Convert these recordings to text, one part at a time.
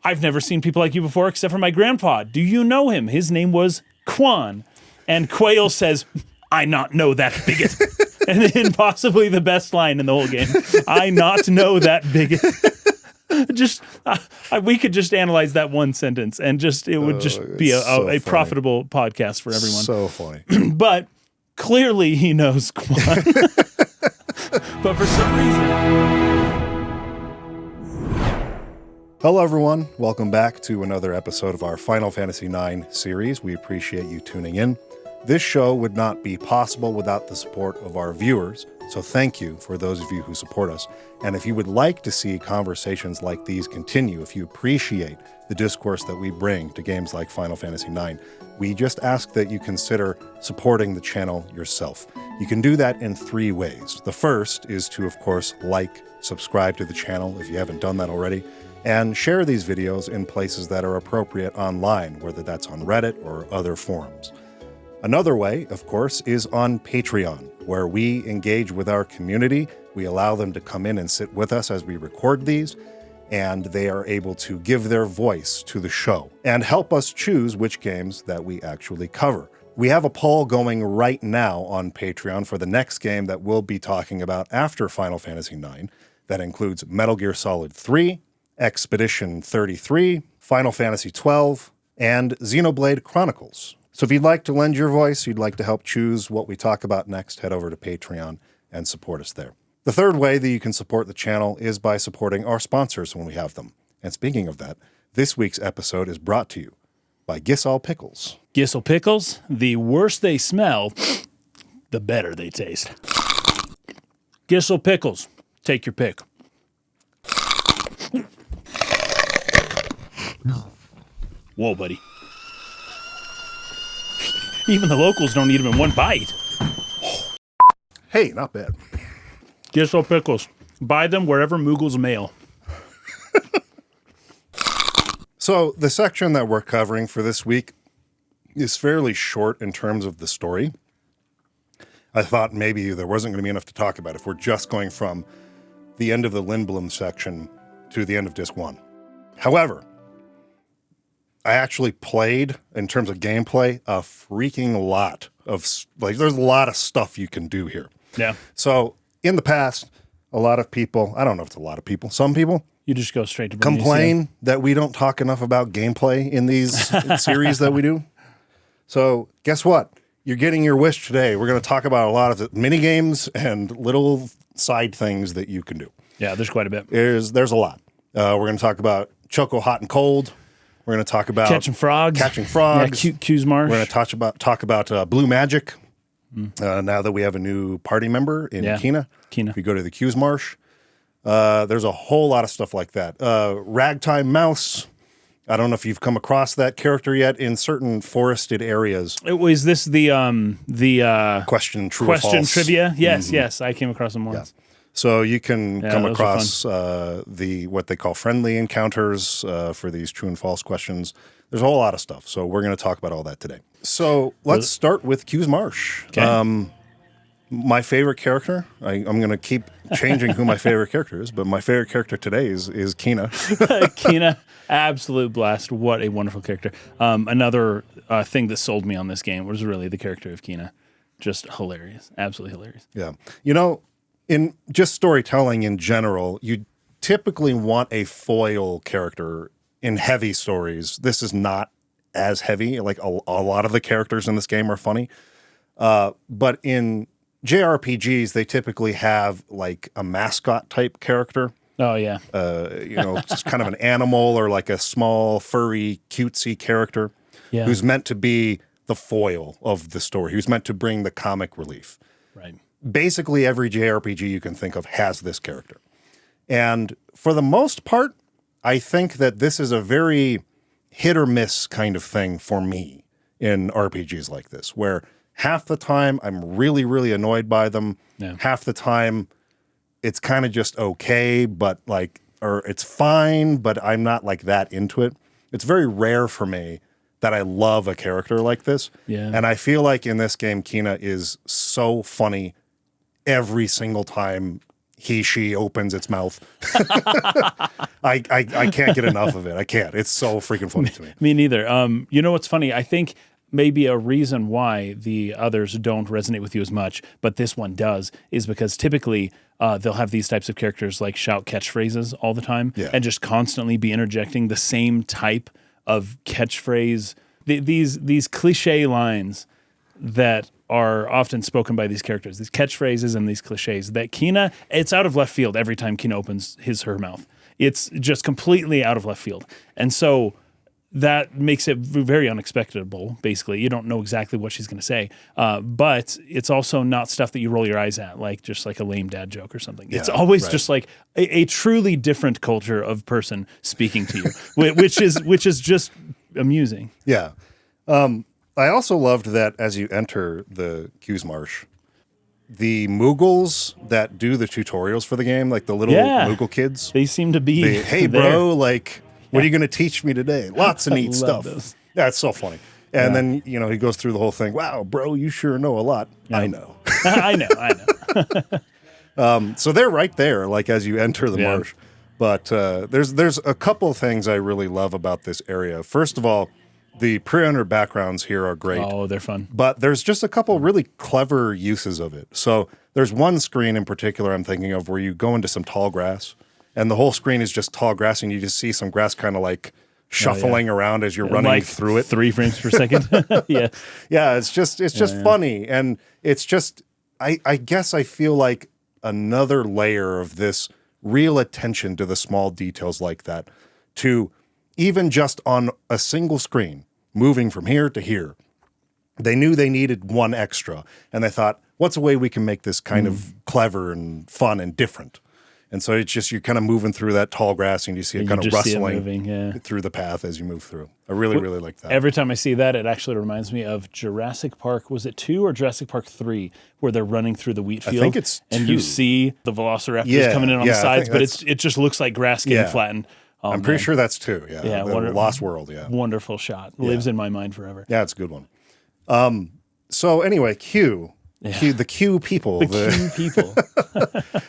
I've never seen people like you before except for my grandpa. Do you know him? His name was Quan. And Quail says, I not know that bigot. And then possibly the best line in the whole game. I not know that bigot. We could just analyze that one sentence and it would just be a profitable podcast for everyone. So funny. But clearly he knows Quan. But for some reason... Hello, everyone. Welcome back to another episode of our Final Fantasy IX series. We appreciate you tuning in. This show would not be possible without the support of our viewers, so thank you for those of you who support us. And if you would like to see conversations like these continue, if you appreciate the discourse that we bring to games like Final Fantasy IX, we just ask that you consider supporting the channel yourself. You can do that in 3 ways. The first is to, of course, subscribe to the channel if you haven't done that already, and share these videos in places that are appropriate online, whether that's on Reddit or other forums. Another way, of course, is on Patreon, where we engage with our community. We allow them to come in and sit with us as we record these, and they are able to give their voice to the show and help us choose which games that we actually cover. We have a poll going right now on Patreon for the next game that we'll be talking about after Final Fantasy IX. That includes Metal Gear Solid 3, Expedition 33, Final Fantasy 12, and Xenoblade Chronicles. So if you'd like to lend your voice, you'd like to help choose what we talk about next, head over to Patreon and support us there. The third way that you can support the channel is by supporting our sponsors when we have them. And speaking of that, this week's episode is brought to you by Gysahl Pickles. Gysahl Pickles, the worse they smell, the better they taste. Gysahl Pickles, take your pick. Whoa, buddy. Even the locals don't eat them in one bite. Hey, not bad. Gysahl Pickles. Buy them wherever Moogles mail. So the section that we're covering for this week is fairly short in terms of the story. I thought maybe there wasn't going to be enough to talk about if we're just going from the end of the Lindblom section to the end of Disc 1. However, I actually played, in terms of gameplay, a freaking lot of, there's a lot of stuff you can do here. Yeah. So, in the past, a lot of people, I don't know if it's a lot of people, some people You just go straight to Burmecia. complain that we don't talk enough about gameplay in these series that we do. So, guess what? You're getting your wish today. We're going to talk about a lot of mini games and little side things that you can do. Yeah, there's quite a bit. There's a lot. We're going to talk about Choco Hot and Cold. We're going to talk about Catching frogs. Yeah, Q's Marsh. We're going to talk about Blue Magic. Now that we have a new party member in Quina. If you go to the Q's Marsh, there's a whole lot of stuff like that. Ragtime Mouse. I don't know if you've come across that character yet in certain forested areas. Was this the Question true or false trivia? Yes, yes, I came across them once. Yeah. So you can come those across what they call friendly encounters for these true and false questions. There's a whole lot of stuff. So we're going to talk about all that today. So let's start with Q's Marsh. Okay. My favorite character, I'm going to keep changing who my favorite character is, but my favorite character today is Quina. Quina, absolute blast. What a wonderful character. Another thing that sold me on this game was really the character of Quina. Just hilarious. Absolutely hilarious. Yeah. You know, in just storytelling in general, you typically want a foil character in heavy stories. This is not as heavy. Like a lot of the characters in this game are funny. But in JRPGs, they typically have like a mascot type character. Oh, yeah. Just kind of an animal or like a small, furry, cutesy character who's meant to be the foil of the story, who's meant to bring the comic relief. Right. Basically, every JRPG you can think of has this character. And for the most part, I think that this is a very hit or miss kind of thing for me in RPGs like this, where half the time I'm really, really annoyed by them. Yeah. Half the time it's kind of just okay, or it's fine, but I'm not like that into it. It's very rare for me that I love a character like this. Yeah. And I feel like in this game, Quina is so funny every single time she opens its mouth. I can't get enough of it. I can't. It's so freaking funny to me. Me neither. You know what's funny? I think maybe a reason why the others don't resonate with you as much, but this one does, is because typically they'll have these types of characters like shout catchphrases all the time and just constantly be interjecting the same type of catchphrase, these cliche lines that are often spoken by these characters, these catchphrases and these cliches that Quina, it's out of left field every time Quina opens her mouth. It's just completely out of left field. And so that makes it very unexpectable, basically. You don't know exactly what she's going to say. But it's also not stuff that you roll your eyes at, like just like a lame dad joke or something. Yeah, it's always just like a truly different culture of person speaking to you, which is just amusing. Yeah. I also loved that as you enter the Marsh, the Moogles that do the tutorials for the game, like the little Moogle kids. They seem to be hey, bro, like, what are you going to teach me today? Lots of neat stuff. Those. Yeah, it's so funny. And then, he goes through the whole thing. Wow, bro, you sure know a lot. Yeah. I know. I know. So they're right there, like, as you enter the marsh. But there's a couple of things I really love about this area. First of all, the pre-rendered backgrounds here are great. Oh, they're fun. But there's just a couple really clever uses of it. So there's one screen in particular I'm thinking of where you go into some tall grass, and the whole screen is just tall grass, and you just see some grass kind of like shuffling around as you're running like through it. 3 frames per second. Yeah. Yeah, it's just funny. And it's just, I guess I feel like another layer of this real attention to the small details like that, to even just on a single screen, moving from here to here. They knew they needed one extra, and they thought, what's a way we can make this kind of clever and fun and different? And so it's just, you're kind of moving through that tall grass, and you see it kind of rustling through the path as you move through. I really like that. Every time I see that, it actually reminds me of Jurassic Park. Was it 2 or Jurassic Park 3, where they're running through the wheat field? I think it's 2. And you see the velociraptors coming in on the sides, but it just looks like grass getting flattened. Oh, I'm pretty sure that's 2. Yeah, the Lost World. Yeah, wonderful shot. Lives in my mind forever. Yeah, it's a good one. So anyway, the Q people. The Q people.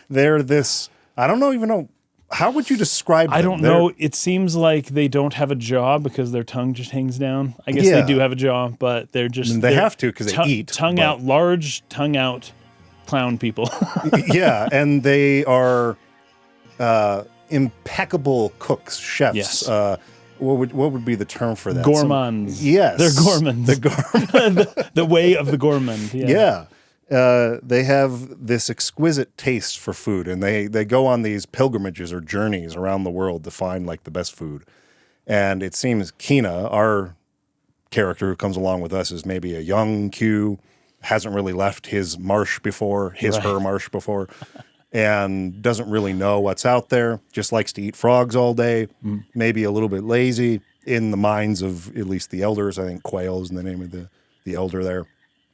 They're this. I don't even know. How would you describe them? I don't know. It seems like they don't have a jaw because their tongue just hangs down. I guess they do have a jaw, but they're just... They have to because they eat. Large tongue out clown people. Yeah, and they are impeccable cooks, chefs. Yes. What would be the term for that? Gourmands. Yes. They're gourmands. The way of the gourmand. Yeah. They have this exquisite taste for food, and they go on these pilgrimages or journeys around the world to find like the best food. And it seems Quina, our character who comes along with us, is maybe a young Q, hasn't really left his marsh before, her marsh before, and doesn't really know what's out there, just likes to eat frogs all day, maybe a little bit lazy in the minds of at least the elders. I think Quail is the name of the elder there.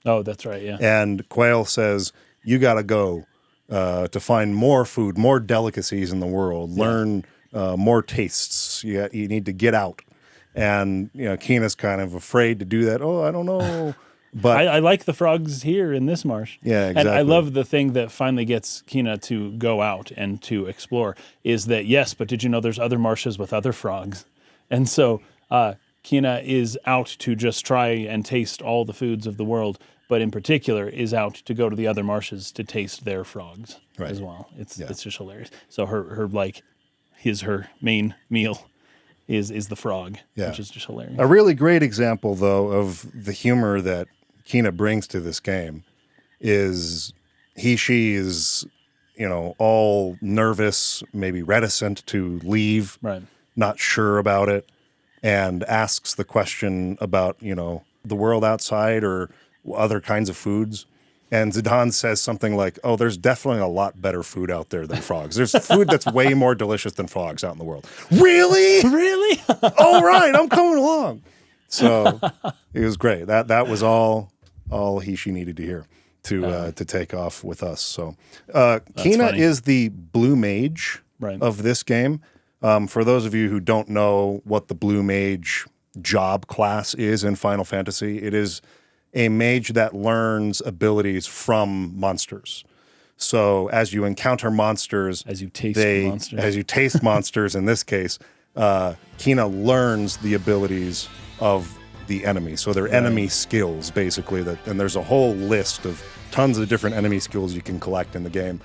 Oh, that's right, yeah. And Quail says, you got to go to find more food, more delicacies in the world, learn more tastes. You need to get out. And, Quina's kind of afraid to do that. Oh, I don't know. But I like the frogs here in this marsh. Yeah, exactly. And I love the thing that finally gets Quina to go out and to explore is that, yes, but did you know there's other marshes with other frogs? And so Quina is out to just try and taste all the foods of the world, but in particular is out to go to the other marshes to taste their frogs as well. It's just hilarious. So her main meal is the frog, which is just hilarious. A really great example, though, of the humor that Quina brings to this game is she is, all nervous, maybe reticent to leave, not sure about it, and asks the question about, the world outside or other kinds of foods. And Zidane says something like, oh, there's definitely a lot better food out there than frogs. There's food that's way more delicious than frogs out in the world. Really? Really? All right, I'm coming along. So it was great. That was all she needed to hear to take off with us. So Quina is the blue mage of this game. For those of you who don't know what the blue mage job class is in Final Fantasy, it is a mage that learns abilities from monsters. So as you encounter monsters, As you taste monsters. as you taste monsters, in this case, Quina learns the abilities of the enemy. So they're enemy skills, basically. And there's a whole list of tons of different enemy skills you can collect in the game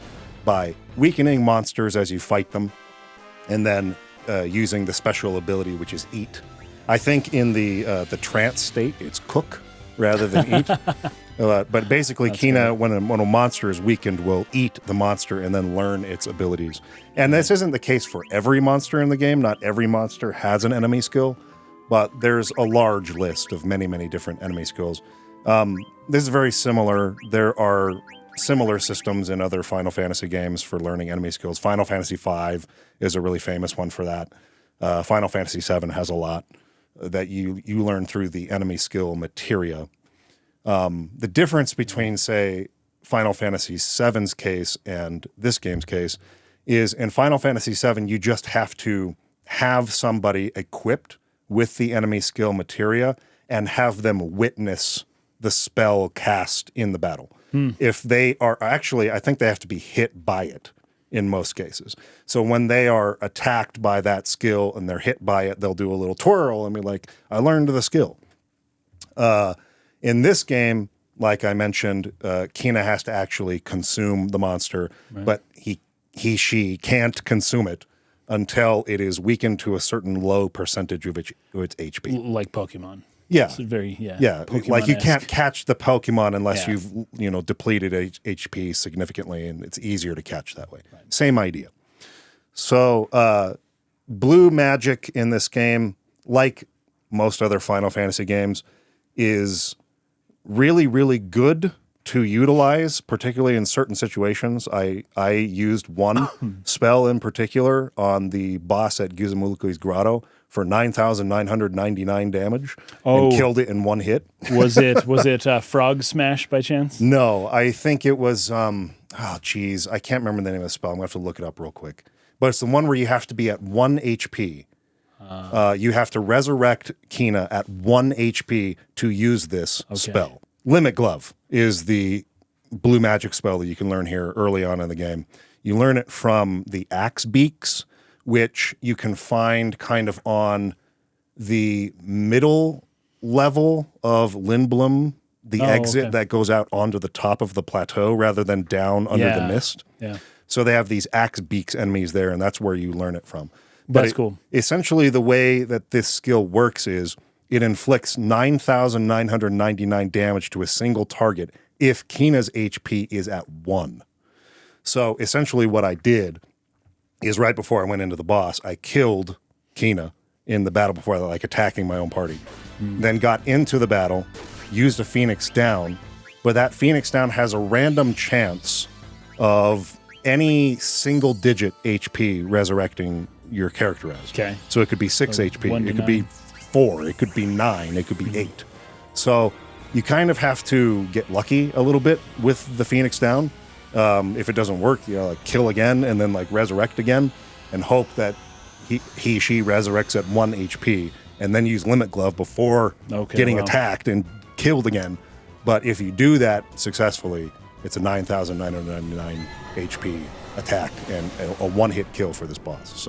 by weakening monsters as you fight them, and then using the special ability, which is eat. I think in the trance state, it's cook rather than eat. But basically, Quina, when a monster is weakened, will eat the monster and then learn its abilities. And this isn't the case for every monster in the game. Not every monster has an enemy skill, but there's a large list of many, many different enemy skills. This is very similar. There are similar systems in other Final Fantasy games for learning enemy skills. Final Fantasy V is a really famous one for that. Final Fantasy VII has a lot that you learn through the enemy skill materia. The difference between, say, Final Fantasy VII's case and this game's case is in Final Fantasy VII, you just have to have somebody equipped with the enemy skill materia and have them witness the spell cast in the battle. If they are actually, I think they have to be hit by it in most cases. So when they are attacked by that skill and they're hit by it, they'll do a little twirl and be like, I learned the skill. In this game, like I mentioned, Quina has to actually consume the monster, but she can't consume it until it is weakened to a certain low percentage of its HP. Like Pokemon. Yeah. It's very, Like you can't catch the Pokemon unless you've, depleted HP significantly, and it's easier to catch that way. Right. Same idea. So blue magic in this game, like most other Final Fantasy games, is really, really good to utilize, particularly in certain situations. I used one spell in particular on the boss at Gizmaluke's Grotto for 9,999 damage and killed it in one hit. Was it Frog Smash by chance? No, I think it was, I can't remember the name of the spell. I'm going to have to look it up real quick. But it's the one where you have to be at 1 HP. You have to resurrect Quina at 1 HP to use this spell. Limit Glove is the blue magic spell that you can learn here early on in the game. You learn it from the axe beaks, which you can find kind of on the middle level of Lindblom, the exit that goes out onto the top of the plateau rather than down under the mist. Yeah. So they have these axe beaks enemies there, and that's where you learn it from. But that's cool. Essentially, the way that this skill works is it inflicts 9,999 damage to a single target if Quina's HP is at 1. So essentially what I did is right before I went into the boss, I killed Quina in the battle before, like attacking my own party. Then got into the battle, used a Phoenix Down, but that Phoenix Down has a random chance of any single digit HP resurrecting your character as. Okay. So it could be 6 HP, it could be 4, it could be 9, it could be 8. So you kind of have to get lucky a little bit with the Phoenix Down. If it doesn't work, like kill again and then like resurrect again and hope that she resurrects at 1 HP and then use Limit Glove before getting attacked and killed again. But if you do that successfully, it's a 9,999 HP attack and a one-hit kill for this boss.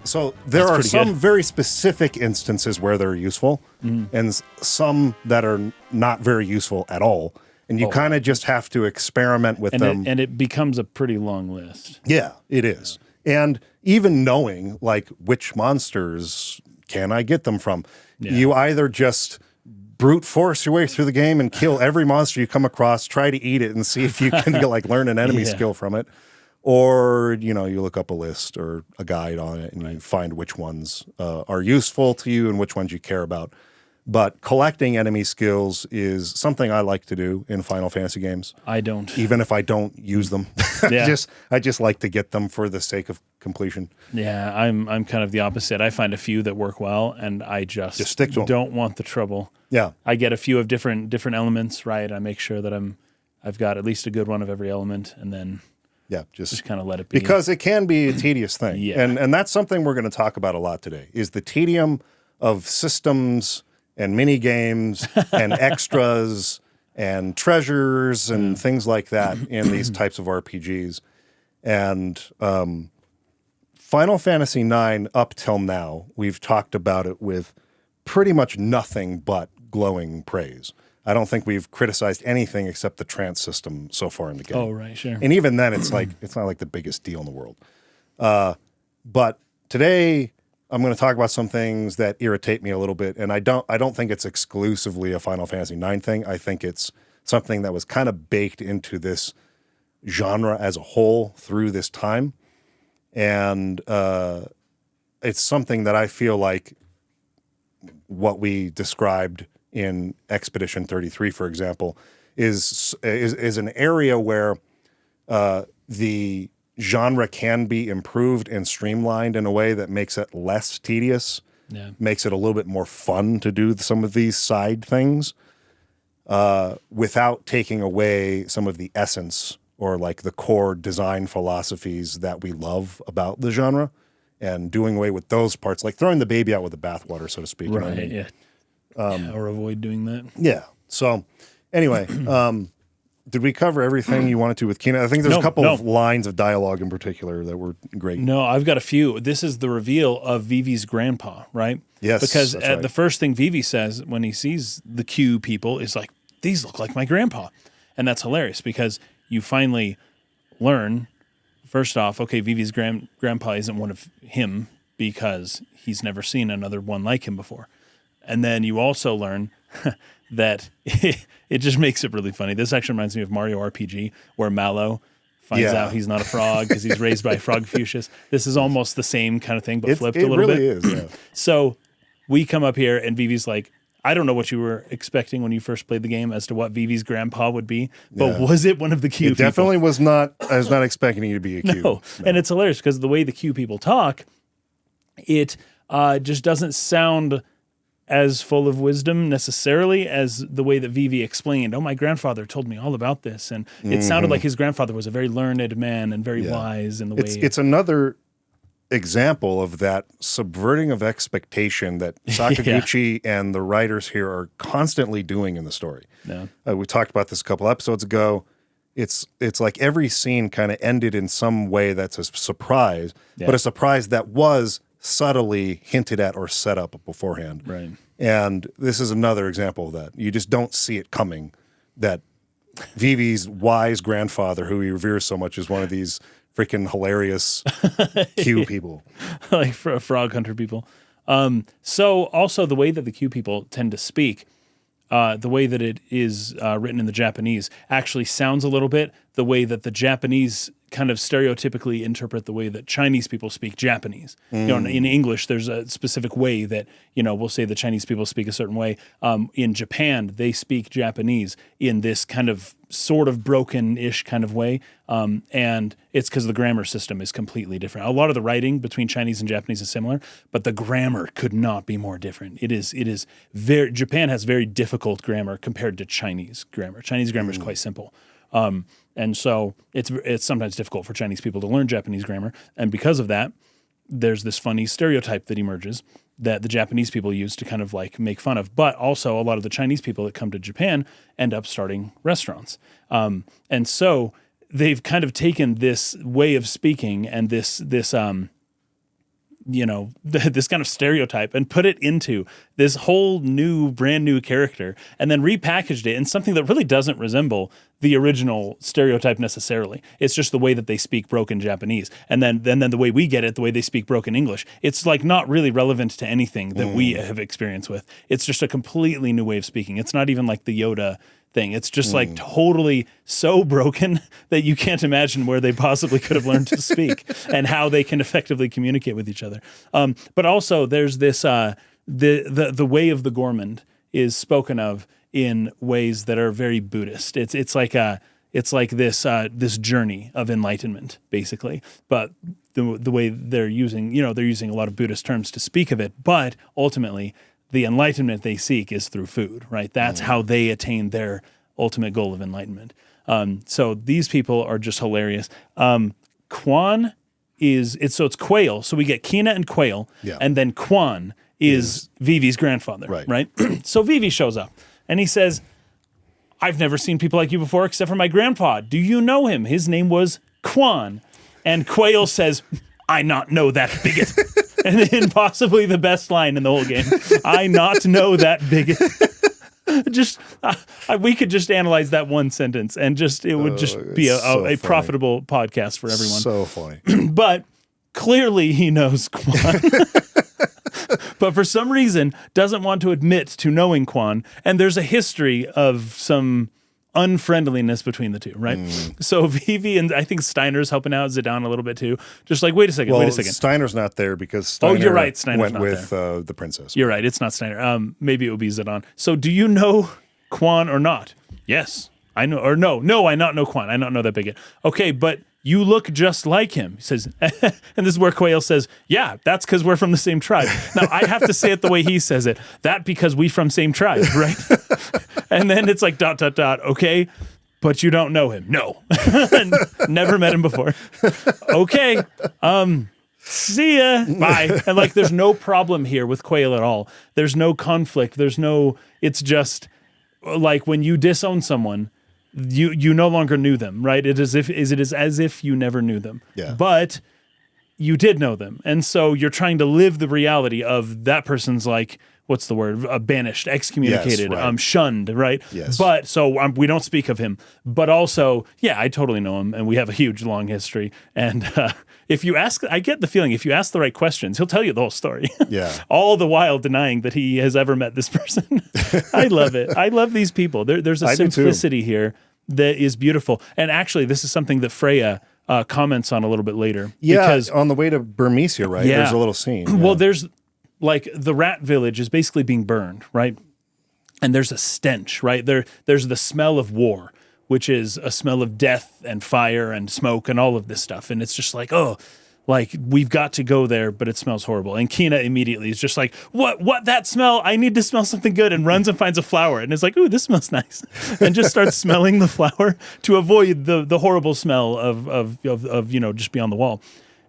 So there are some very specific instances where they're useful and some that are not very useful at all. And you kind of just have to experiment with them. And it becomes a pretty long list. Yeah, it is. And even knowing, like, which monsters can I get them from? Yeah. You either just brute force your way through the game and kill every monster you come across, try to eat it and see if you can like learn an enemy skill from it. Or, you look up a list or a guide on it and you find which ones are useful to you and which ones you care about. But collecting enemy skills is something I like to do in Final Fantasy games. I don't. Even if I don't use them. I just like to get them for the sake of completion. Yeah, I'm kind of the opposite. I find a few that work well, and I just stick to them. Don't want the trouble. Yeah. I get a few of different elements, right? I make sure that I've got at least a good one of every element, and then just kind of let it be. Because it can be a tedious thing. Yeah. And that's something we're going to talk about a lot today, is the tedium of systems and mini games and extras and treasures and things like that in these types of RPGs. And Final Fantasy IX, up till now, we've talked about it with pretty much nothing but glowing praise. I don't think we've criticized anything except the trance system so far in the game. Oh, right, sure. And even then, it's not like the biggest deal in the world. But today, I'm going to talk about some things that irritate me a little bit, and I don't think it's exclusively a Final Fantasy IX thing. I think it's something that was kind of baked into this genre as a whole through this time, and it's something that I feel like what we described in Expedition 33, for example, is an area where the genre can be improved and streamlined in a way that makes it less tedious, makes it a little bit more fun to do some of these side things without taking away some of the essence or like the core design philosophies that we love about the genre, and doing away with those parts, like throwing the baby out with the bathwater, so to speak. Right, you know what I mean? Yeah. Or avoid doing that. Yeah. So anyway, did we cover everything you wanted to with Quina? I think there's a couple of lines of dialogue in particular that were great. No, I've got a few. This is the reveal of Vivi's grandpa, right? Yes, because right. The first thing Vivi says when he sees the Q people is like, these look like my grandpa. And that's hilarious because you finally learn, first off, okay, Vivi's grandpa isn't one of him because he's never seen another one like him before. And then you also learn that it just makes it really funny. This actually reminds me of Mario RPG, where Mallow finds out he's not a frog because he's raised by Frogfucius. This is almost the same kind of thing, but flipped a little bit. It really is, yeah. So we come up here, and Vivi's like, I don't know what you were expecting when you first played the game as to what Vivi's grandpa would be, but was it one of the Q people? Definitely was not. I was not expecting you to be a Q. No. And it's hilarious because the way the Q people talk, it just doesn't sound as full of wisdom necessarily as the way that Vivi explained. Oh, my grandfather told me all about this. And it sounded like his grandfather was a very learned man and very wise in the way. It's another example of that subverting of expectation that Sakaguchi and the writers here are constantly doing in the story. Yeah. We talked about this a couple episodes ago. It's like every scene kind of ended in some way that's a surprise, but a surprise that was subtly hinted at or set up beforehand. Right. And this is another example of that. You just don't see it coming, that Vivi's wise grandfather, who he reveres so much, is one of these freaking hilarious Q people. Like frog hunter people. So also the way that the Q people tend to speak, the way that it is written in the Japanese actually sounds a little bit the way that the Japanese kind of stereotypically interpret the way that Chinese people speak Japanese. You know, in English, there's a specific way that, you know, we'll say the Chinese people speak a certain way. In Japan, they speak Japanese in this kind of sort of broken-ish kind of way. And it's because the grammar system is completely different. A lot of the writing between Chinese and Japanese is similar, but the grammar could not be more different. It is very, Japan has very difficult grammar compared to Chinese grammar. Chinese grammar is quite simple. And so it's sometimes difficult for Chinese people to learn Japanese grammar. And because of that, there's this funny stereotype that emerges that the Japanese people use to kind of like make fun of. But also a lot of the Chinese people that come to Japan end up starting restaurants. And so they've kind of taken this way of speaking and this you know, this kind of stereotype and put it into this whole new, brand new character and then repackaged it in something that really doesn't resemble the original stereotype necessarily. It's just the way that they speak broken Japanese. And then the way we get it, the way they speak broken English, it's like not really relevant to anything that we have experience with. It's just a completely new way of speaking. It's not even like the Yoda thing. It's just like totally so broken that you can't imagine where they possibly could have learned to speak and how they can effectively communicate with each other. But also there's this, the way of the gourmand is spoken of in ways that are very Buddhist. It's like this journey of enlightenment, basically. But the way they're using a lot of Buddhist terms to speak of it, but ultimately the enlightenment they seek is through food, right? That's how they attain their ultimate goal of enlightenment. So these people are just hilarious. Quan it's quail. So we get Quina and quail, and then Quan is Vivi's grandfather, right? So Vivi shows up, and he says, I've never seen people like you before except for my grandpa. Do you know him? His name was Quan. And Quail says, I not know that bigot. And then possibly the best line in the whole game. I not know that bigot. We could just analyze that one sentence and it would just be a profitable podcast for everyone. So funny. But clearly he knows Quan. But for some reason doesn't want to admit to knowing Quan. And there's a history of some unfriendliness between the two, right? So Vivi and I think Steiner's helping out Zidane a little bit too. Just like, wait a second. Steiner's not there because Steiner you're right. Steiner's went with the princess. You're right. It's not Steiner. Maybe it would be Zidane. So do you know Quan or not? Yes, I know. Or no, I not know Quan. I not know that bigot. Okay, but you look just like him. He says, and this is where Quail says, yeah, that's because we're from the same tribe. Now, I have to say it the way he says it. That because we from same tribe, right? And then it's like ... Okay, but you don't know him. No. Never met him before. Okay. See ya. Bye. And like, there's no problem here with Quail at all. There's no conflict. It's just like when you disown someone, you no longer knew them, right? It is as if you never knew them. Yeah. But you did know them. And so you're trying to live the reality of that person's like, what's the word? Banished, excommunicated, yes, right. Shunned, right? Yes. But so we don't speak of him. But also, yeah, I totally know him, and we have a huge, long history. And if you ask, I get the feeling if you ask the right questions, he'll tell you the whole story. Yeah. All the while denying that he has ever met this person. I love it. I love these people. There's a simplicity here that is beautiful. And actually, this is something that Freya comments on a little bit later. Yeah, because, on the way to Burmecia, right? Yeah. There's a little scene. Yeah. Well, there's like the rat village is basically being burned, right? And there's a stench, right? There's the smell of war, which is a smell of death and fire and smoke and all of this stuff. And it's just like, oh, like we've got to go there, but it smells horrible. And Quina immediately is just like, what that smell? I need to smell something good, and runs and finds a flower. And it's like, ooh, this smells nice. And just starts smelling the flower to avoid the horrible smell of just beyond the wall.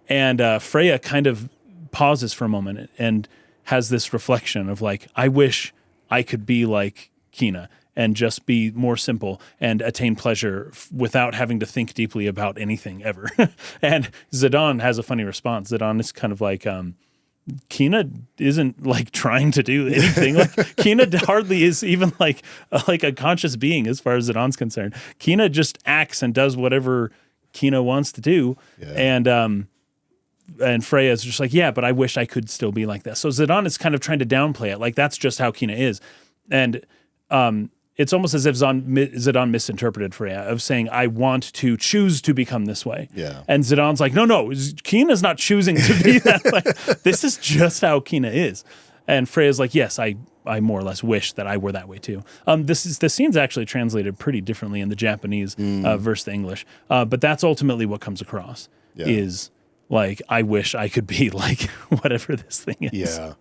And Freya kind of pauses for a moment and has this reflection of like, I wish I could be like Quina and just be more simple and attain pleasure without having to think deeply about anything ever. And Zidane has a funny response. Zidane is kind of like, Quina isn't like trying to do anything. Like Quina hardly is even like a conscious being as far as Zidane's concerned. Quina just acts and does whatever Quina wants to do. Yeah. And Freya's just like, yeah, but I wish I could still be like that. So Zidane is kind of trying to downplay it. Like, that's just how Quina is. And it's almost as if Zidane misinterpreted Freya of saying, I want to choose to become this way. Yeah. And Zidane's like, no, Quina's not choosing to be that way. This is just how Quina is. And Freya's like, yes, I more or less wish that I were that way too. The scene's actually translated pretty differently in the Japanese versus the English. But that's ultimately what comes across is like, I wish I could be like whatever this thing is. Yeah.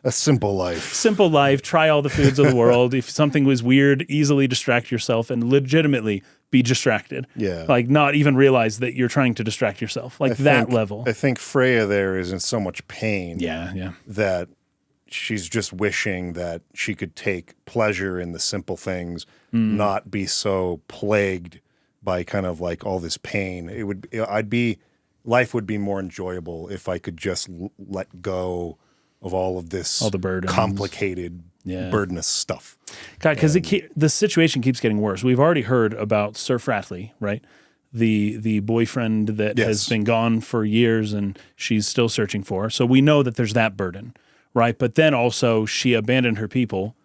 A simple life. Simple life. Try all the foods of the world. If something was weird, easily distract yourself and legitimately be distracted. Yeah. Like not even realize that you're trying to distract yourself. Like that level. I think Freya there is in so much pain. Yeah. That she's just wishing that she could take pleasure in the simple things, not be so plagued by kind of like all this pain. Life would be more enjoyable if I could just let go of all of this, all the burdens, complicated, burdenous stuff. God, because the situation keeps getting worse. We've already heard about Sir Fratley, right? The boyfriend that has been gone for years and she's still searching for. So we know that there's that burden, right? But then also she abandoned her people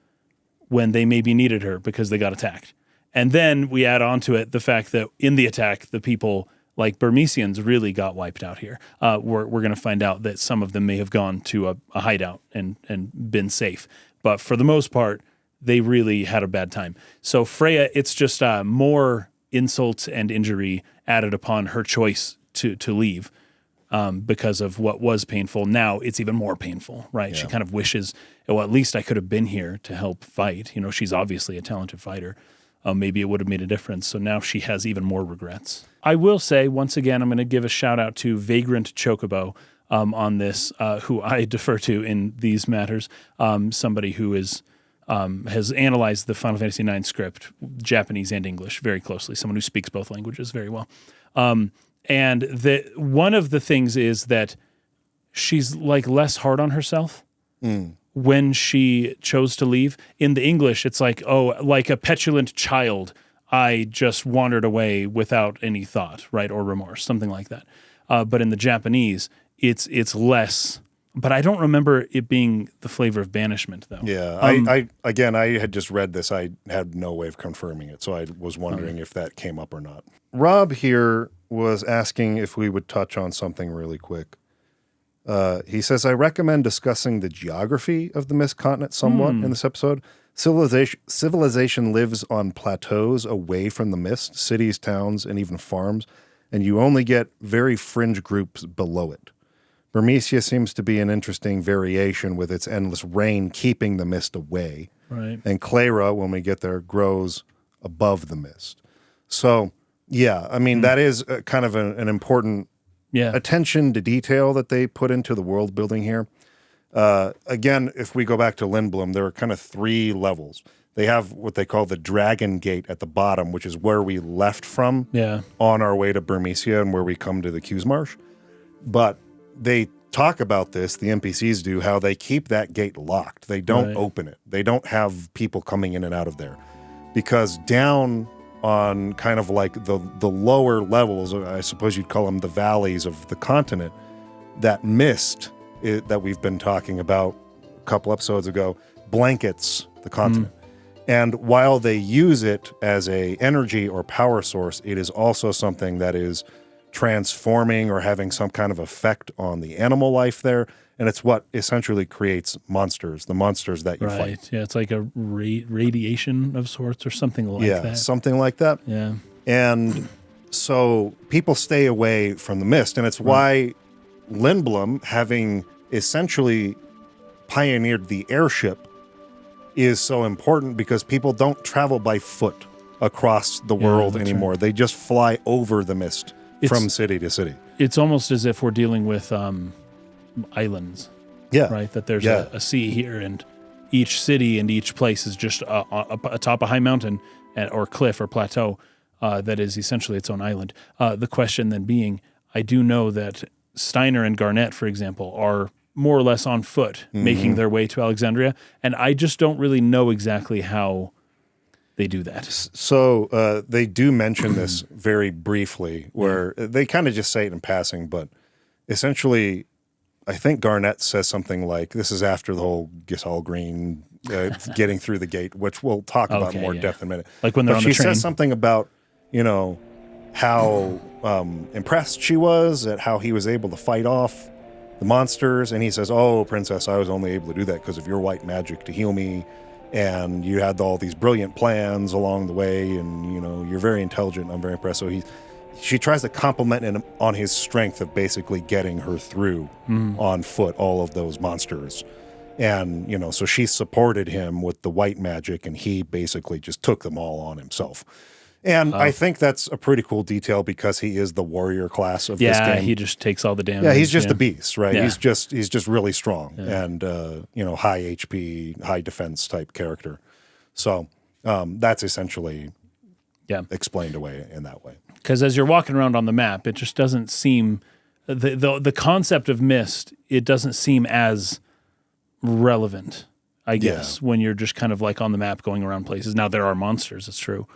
when they maybe needed her because they got attacked. And then we add on to it the fact that in the attack, the people like Burmecians really got wiped out here. We're going to find out that some of them may have gone to a hideout and been safe. But for the most part, they really had a bad time. So Freya, it's just more insult and injury added upon her choice to leave because of what was painful. Now it's even more painful, right? Yeah. She kind of wishes, well, at least I could have been here to help fight. You know, she's obviously a talented fighter. Maybe it would have made a difference. So now she has even more regrets. I will say, once again, I'm going to give a shout out to Vagrant Chocobo on this, who I defer to in these matters. Somebody who is has analyzed the Final Fantasy IX script, Japanese and English, very closely. Someone who speaks both languages very well. And one of the things is that she's like less hard on herself when she chose to leave. In the English, it's like, oh, like a petulant child, I just wandered away without any thought, right, or remorse, something like that. But in the Japanese, it's less. But I don't remember it being the flavor of banishment, though. Yeah, I had just read this. I had no way of confirming it, so I was wondering if that came up or not. Rob here was asking if we would touch on something really quick. He says, I recommend discussing the geography of the Mist Continent somewhat in this episode. Civilization lives on plateaus away from the mist, cities, towns, and even farms, and you only get very fringe groups below it. Burmecia seems to be an interesting variation with its endless rain keeping the mist away. Right. And Clara, when we get there, grows above the mist. So, yeah, I mean, that is kind of an important attention to detail that they put into the world building here. Again, if we go back to Lindblom, there are kind of 3 levels. They have what they call the Dragon Gate at the bottom, which is where we left from on our way to Burmecia and where we come to the Q's Marsh. But they talk about this, the NPCs do, how they keep that gate locked. They don't open it. They don't have people coming in and out of there. Because down on kind of like the lower levels, I suppose you'd call them the valleys of the continent, that mist that we've been talking about a couple episodes ago blankets the continent. And while they use it as a energy or power source, it is also something that is transforming or having some kind of effect on the animal life there. And it's what essentially creates monsters, the monsters that you fight. Yeah, it's like a radiation of sorts or something like that. Yeah, something like that. Yeah. And so people stay away from the mist. And it's why Lindblom, having essentially pioneered the airship, is so important, because people don't travel by foot across the world anymore. Right. They just fly over the mist from city to city. It's almost as if we're dealing with islands. Yeah. Right? That there's a sea here, and each city and each place is just atop a high mountain or cliff or plateau that is essentially its own island. The question then being, I do know that Steiner and Garnett, for example, are more or less on foot making their way to Alexandria, and I just don't really know exactly how they do that. So they do mention this very briefly, where they kind of just say it in passing, but essentially, I think Garnett says something like, this is after the whole Gysahl Green getting through the gate, which we'll talk about in more depth in a minute. Like when they're on the train. She says something about, how impressed she was at how he was able to fight off the monsters. And he says, oh, princess, I was only able to do that because of your white magic to heal me. And you had all these brilliant plans along the way, and, you're very intelligent. I'm very impressed. So she tries to compliment him on his strength of basically getting her through on foot all of those monsters. And, so she supported him with the white magic, and he basically just took them all on himself. And I think that's a pretty cool detail, because he is the warrior class of this game. Yeah, he just takes all the damage. Yeah, he's just a beast, right? Yeah. He's just really strong and, high HP, high defense type character. So that's essentially explained away in that way. Because as you're walking around on the map, it just doesn't seem, the concept of mist, it doesn't seem as relevant, I guess, when you're just kind of like on the map going around places. Now, there are monsters, it's true.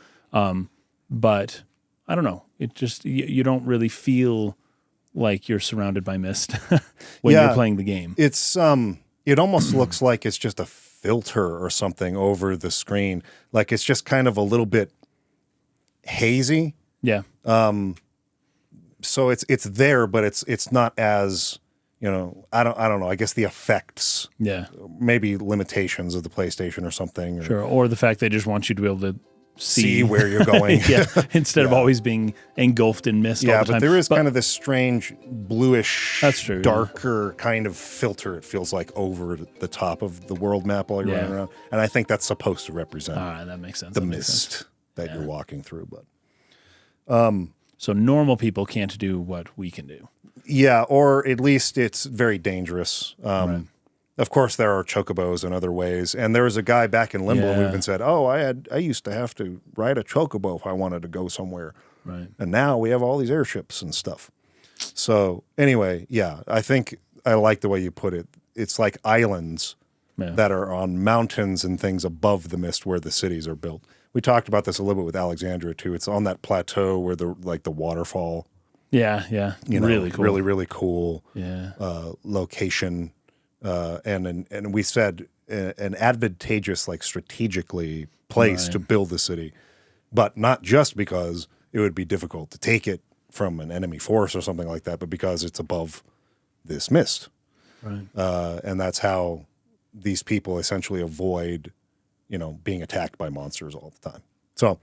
But I don't know. It just, you don't really feel like you're surrounded by mist when you're playing the game. It's, it almost looks like it's just a filter or something over the screen. Like it's just kind of a little bit hazy. Yeah. So it's there, but it's not as, I don't know. I guess the effects, maybe limitations of the PlayStation or something. Sure. Or the fact they just want you to be able to see where you're going. Instead of always being engulfed in mist all the time. Yeah, but there is kind of this strange bluish, that's true, darker kind of filter, it feels like, over the top of the world map while you're running around. And I think that's supposed to represent that makes sense. The mist that you're walking through. But so normal people can't do what we can do. Yeah, or at least it's very dangerous. of course, there are chocobos in other ways. And there was a guy back in Limbo who even said, "Oh, I used to have to ride a chocobo if I wanted to go somewhere, Right. and now we have all these airships and stuff." So anyway, yeah, I think I like the way you put it. It's like islands that are on mountains and things above the mist where the cities are built. We talked about this a little bit with Alexandria too. It's on that plateau where the waterfall. Yeah. Really cool. Really cool. Yeah. Location, and we said an advantageous, like strategically place to build the city, but not just because it would be difficult to take it from an enemy force or something like that, but because it's above this mist. Right. And that's how these people essentially avoid, being attacked by monsters all the time. So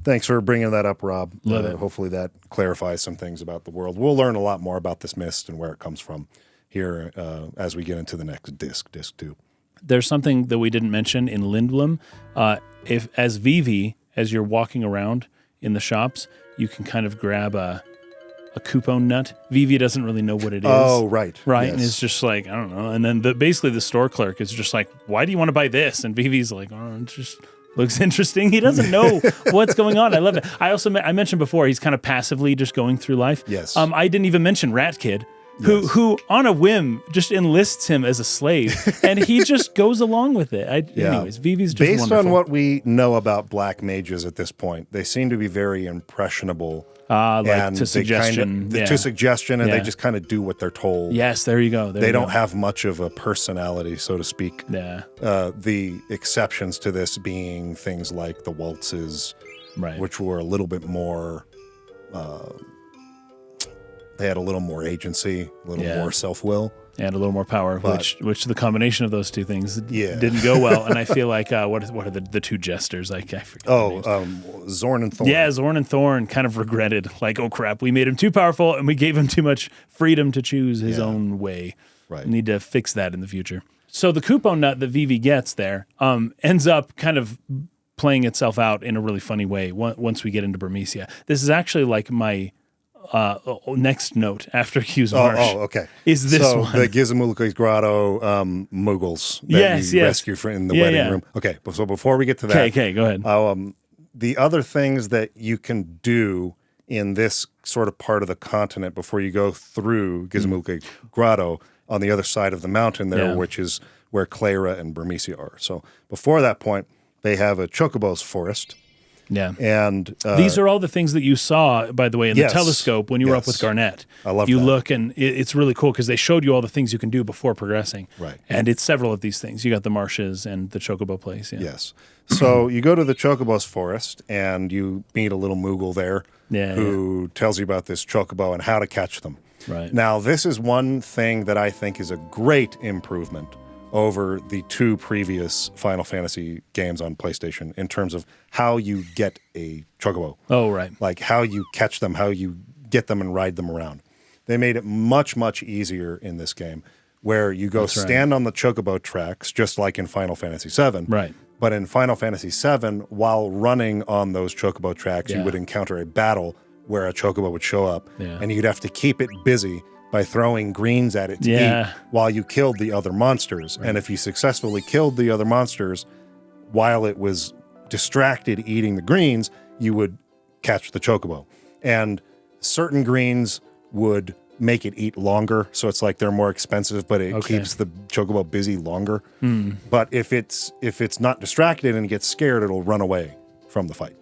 thanks for bringing that up, Rob. Love it. Hopefully that clarifies some things about the world. We'll learn a lot more about this mist and where it comes from here as we get into the next disc 2. There's something that we didn't mention in Lindblom. If as Vivi, as you're walking around in the shops, you can kind of grab a coupon nut. Vivi doesn't really know what it is. Oh, right. Right. Yes. And it's just like, I don't know. And then basically the store clerk is just like, why do you want to buy this? And Vivi's like, oh, it just looks interesting. He doesn't know what's going on. I love it. I also I mentioned before, he's kind of passively just going through life. Yes. I didn't even mention Rat Kid. Who on a whim just enlists him as a slave, and he just goes along with it. Anyways, Vivi's just based wonderful. on what we know about black mages at this point, they seem to be very impressionable. Like to suggestion. To suggestion, and they just kind of do what they're told. Yes, there you go. They don't have much of a personality, so to speak. Yeah. The exceptions to this being things like the waltzes, which were a little bit more... they had a little more agency, a little more self-will. And a little more power, which the combination of those two things didn't go well. And I feel like, what are the two jesters? I forget Zorn and Thorn. Yeah, Zorn and Thorn kind of regretted, like, oh crap, we made him too powerful and we gave him too much freedom to choose his own way. Right. We need to fix that in the future. So the coupon nut that Vivi gets there ends up kind of playing itself out in a really funny way once we get into Burmecia. This is actually like my... next note after Q's Marsh. Okay. Is this one? The Gizmaluke Grotto Muggles that you rescue in the wedding room. Okay, so before we get to that. Okay, go ahead. The other things that you can do in this sort of part of the continent before you go through Gizmaluke Grotto on the other side of the mountain there, which is where Clara and Burmecia are. So before that point, they have a Chocobo's forest. Yeah. And these are all the things that you saw, by the way, in the telescope when you were up with Garnett. I love you that. Look, and it's really cool because they showed you all the things you can do before progressing. Right. And it's several of these things. You got the marshes and the Chocobo place. Yeah. Yes. So you go to the Chocobo's forest and you meet a little Moogle there who tells you about this Chocobo and how to catch them. Right. Now, this is one thing that I think is a great improvement over the two previous Final Fantasy games on PlayStation in terms of how you get a Chocobo. Oh, right. Like how you catch them, how you get them and ride them around. They made it much, much easier in this game where you go stand on the Chocobo tracks, just like in Final Fantasy VII. Right. But in Final Fantasy VII, while running on those Chocobo tracks, you would encounter a battle where a Chocobo would show up, and you'd have to keep it busy by throwing greens at it to eat while you killed the other monsters. Right. And if you successfully killed the other monsters while it was distracted eating the greens, you would catch the Chocobo. And certain greens would make it eat longer, so it's like they're more expensive, but it keeps the Chocobo busy longer. But if it's not distracted and gets scared, it'll run away from the fight.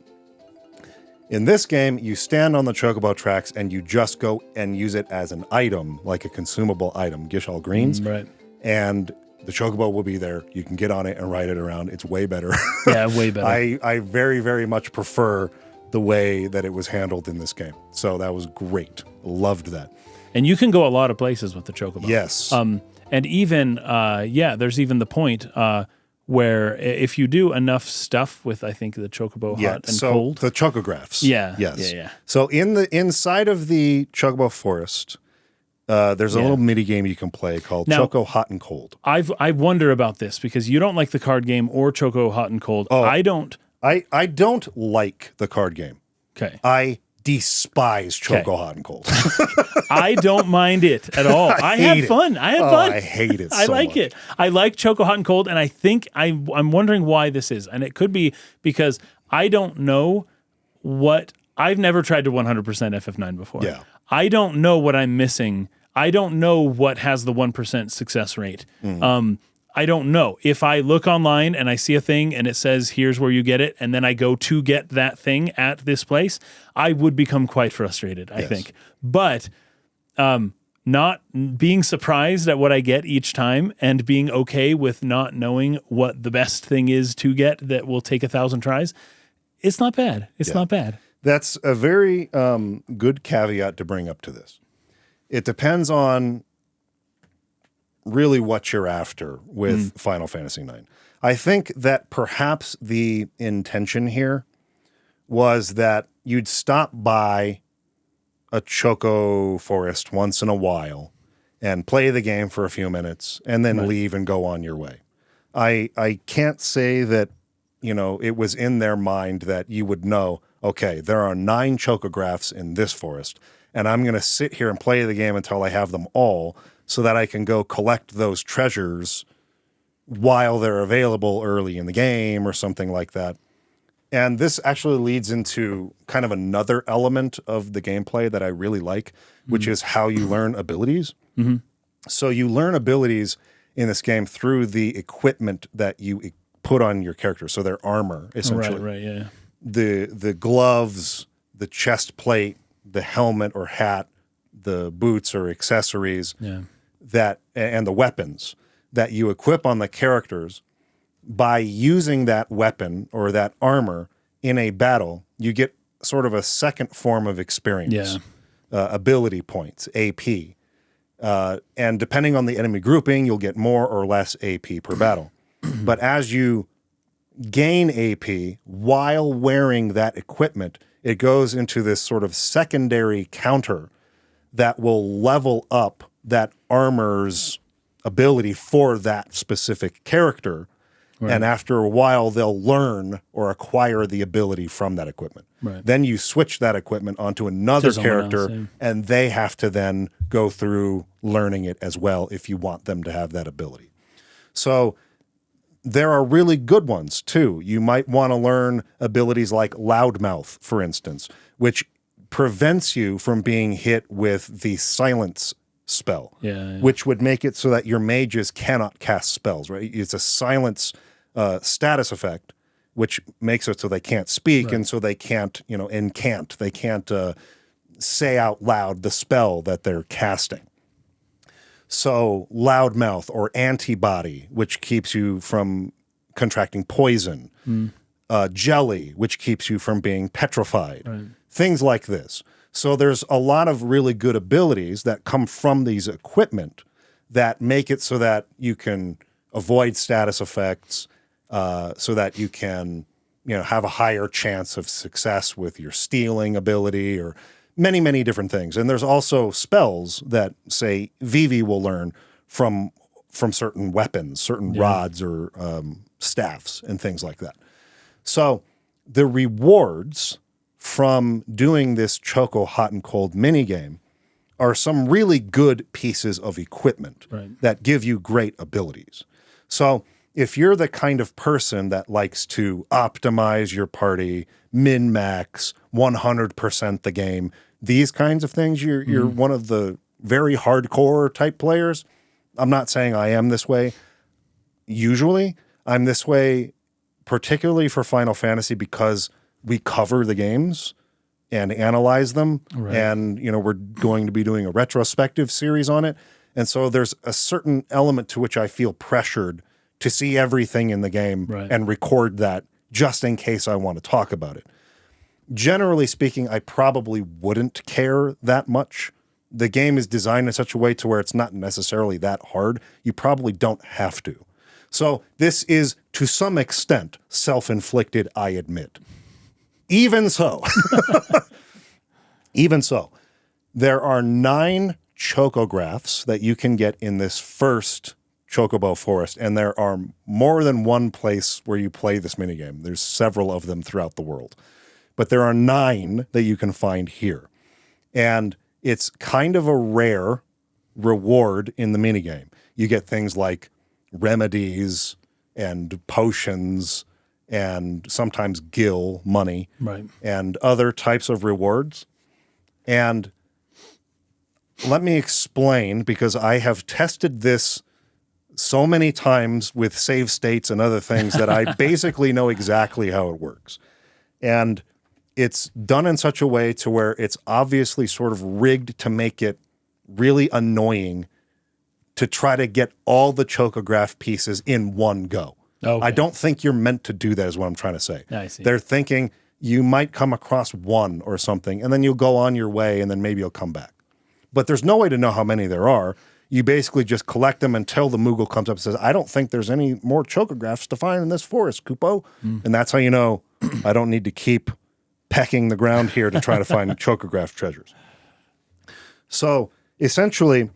In this game, you stand on the Chocobo tracks and you just go and use it as an item, like a consumable item, Gysahl greens. Right. And the Chocobo will be there. You can get on it and ride it around. It's way better. Yeah, way better. I very, very much prefer the way that it was handled in this game. So that was great. Loved that. And you can go a lot of places with the Chocobo. Yes. And even, there's even the point where if you do enough stuff with, I think, the Chocobo hot and cold. The chocographs. Yeah. Yes. Yeah. So inside of the Chocobo forest, there's a little mini game you can play called Choco Hot and Cold. I wonder about this because you don't like the card game or Choco Hot and Cold. Oh, I don't. I don't like the card game. Okay. I despise Choco Hot and Cold. I don't mind it at all. I had fun. I hate it so I like much. it. I like Choco Hot and Cold, and I think I'm wondering why this is. And it could be because I don't know what... I've never tried to 100% FF9 before. Yeah. I don't know what I'm missing. I don't know what has the 1% success rate. I don't know. If I look online and I see a thing and it says, here's where you get it, and then I go to get that thing at this place, I would become quite frustrated, I think. But not being surprised at what I get each time and being okay with not knowing what the best thing is to get that will take 1,000 tries, it's not bad. It's not bad. That's a very good caveat to bring up to this. It depends on really what you're after with Final Fantasy IX. I think that perhaps the intention here was that you'd stop by a Choco Forest once in a while and play the game for a few minutes and then leave and go on your way. I can't say that, it was in their mind that you would know, okay, there are 9 Chocographs in this forest, and I'm going to sit here and play the game until I have them all so that I can go collect those treasures while they're available early in the game or something like that. And this actually leads into kind of another element of the gameplay that I really like, which is how you learn abilities. So you learn abilities in this game through the equipment that you put on your character. So their armor, essentially. Right, yeah. The gloves, the chest plate, the helmet or hat, the boots or accessories, and the weapons that you equip on the characters. By using that weapon or that armor in a battle, you get sort of a second form of experience, ability points, AP. And depending on the enemy grouping, you'll get more or less AP per battle. But as you gain AP while wearing that equipment, it goes into this sort of secondary counter that will level up that armor's ability for that specific character. Right. And after a while, they'll learn or acquire the ability from that equipment. Right. Then you switch that equipment onto another character, and they have to then go through learning it as well if you want them to have that ability. So there are really good ones, too. You might want to learn abilities like Loudmouth, for instance, which prevents you from being hit with the silence spell, which would make it so that your mages cannot cast spells, right? It's a silence status effect, which makes it so they can't speak, and so they can't, they can't say out loud the spell that they're casting. So Loudmouth or Antibody, which keeps you from contracting poison, Jelly, which keeps you from being petrified, things like this. So there's a lot of really good abilities that come from these equipment that make it so that you can avoid status effects, so that you can, have a higher chance of success with your stealing ability or many, many different things. And there's also spells that, say, Vivi will learn from certain weapons, certain rods or staffs and things like that. So the rewards from doing this Choco Hot and Cold minigame are some really good pieces of equipment that give you great abilities. So if you're the kind of person that likes to optimize your party, min-max, 100% the game, these kinds of things, you're one of the very hardcore type players. I'm not saying I am this way. Usually, I'm this way particularly for Final Fantasy because we cover the games and analyze them. And, we're going to be doing a retrospective series on it. And so there's a certain element to which I feel pressured to see everything in the game and record that just in case I want to talk about it. Generally speaking, I probably wouldn't care that much. The game is designed in such a way to where it's not necessarily that hard. You probably don't have to. So this is, to some extent, self-inflicted, I admit. Even so, there are 9 chocographs that you can get in this first Chocobo Forest, and there are more than one place where you play this minigame. There's several of them throughout the world. but there are 9 that you can find here. And it's kind of a rare reward in the minigame. You get things like remedies and potions and sometimes gil money, right, and other types of rewards. And let me explain, because I have tested this so many times with save states and other things that I basically know exactly how it works. And it's done in such a way to where it's obviously sort of rigged to make it really annoying to try to get all the chocograph pieces in one go. Okay. I don't think you're meant to do that, is what I'm trying to say. I see. They're thinking you might come across one or something, and then you'll go on your way, and then maybe you'll come back. But there's no way to know how many there are. You basically just collect them until the Moogle comes up and says, I don't think there's any more chocographs to find in this forest, Kupo. And that's how you know I don't need to keep pecking the ground here to try to find chocograph treasures. So essentially,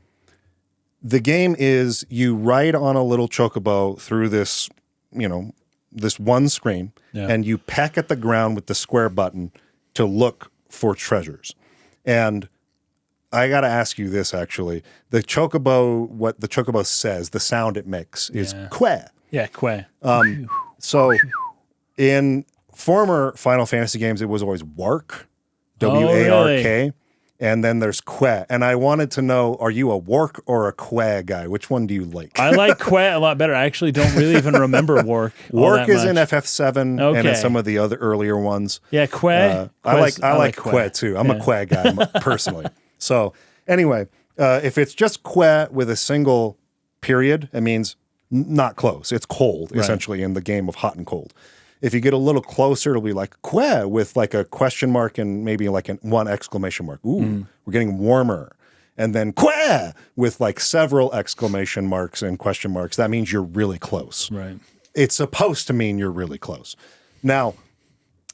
the game is you ride on a little chocobo through this, this one screen, and you peck at the ground with the square button to look for treasures. And I got to ask you this, actually. The chocobo, what the chocobo says, the sound it makes is queh. Yeah, queh. So in former Final Fantasy games, it was always wark, W-A-R-K. Really? And then there's queh. And I wanted to know, are you a wark or a queh guy? Which one do you like? I like queh a lot better. I actually don't really even remember wark. Wark is in FF7 and in Okay. some of the other earlier ones. Yeah, queh. I like queh too. I'm a queh guy personally. So anyway, if it's just queh with a single period, it means not close. It's cold, essentially, in the game of hot and cold. If you get a little closer, it'll be like queh with like a question mark and maybe like one exclamation mark. Ooh, we're getting warmer. And then queh with like several exclamation marks and question marks. That means you're really close. Right. It's supposed to mean you're really close. Now,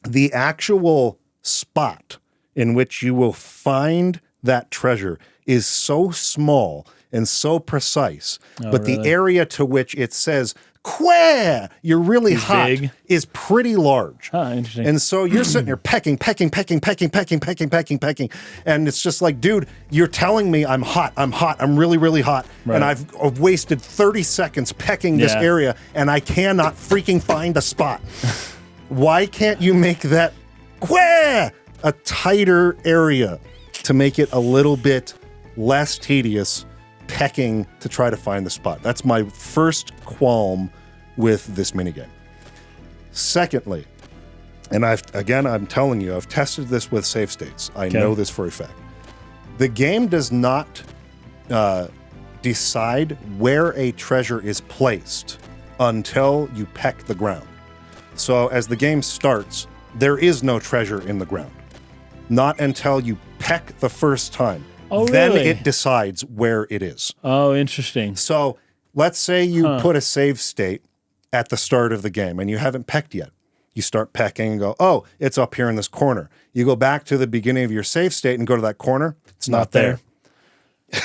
the actual spot in which you will find that treasure is so small and so precise, but really? the area to which it says queh, you're really hot, big? is pretty large. Huh, interesting. And so you're sitting there pecking, and it's just like, dude, you're telling me I'm hot, I'm really, really hot, and I've wasted 30 seconds pecking this area, and I cannot freaking find a spot. Why can't you make that queh a tighter area to make it a little bit less tedious pecking to try to find the spot? That's my first qualm with this minigame. Secondly, and I'm telling you, I've tested this with save states. I know this for a fact. The game does not decide where a treasure is placed until you peck the ground. So as the game starts, there is no treasure in the ground. Not until you peck the first time. Oh, then really? it decides where it is. Oh, interesting. So let's say you put a save state at the start of the game and you haven't pecked yet. You start pecking and go, oh, it's up here in this corner. You go back to the beginning of your save state and go to that corner. It's not there.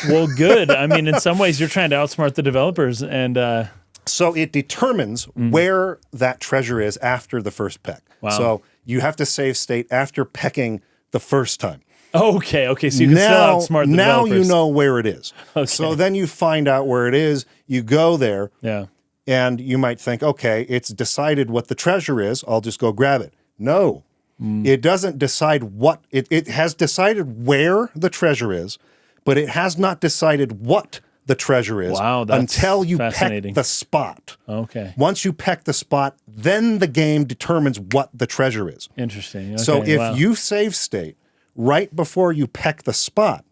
Well, good. I mean, in some ways, you're trying to outsmart the developers. And so it determines where that treasure is after the first peck. Wow. So you have to save state after pecking the first time. Okay. So you can still outsmart the now developers. you know where it is. Okay. So then you find out where it is. You go there. Yeah. And you might think, okay, it's decided what the treasure is. I'll just go grab it. No, it doesn't decide what. It has decided where the treasure is, but it has not decided what the treasure is until you peck the spot. Okay. Once you peck the spot, then the game determines what the treasure is. Interesting. Okay, So if you save state right before you peck the spot,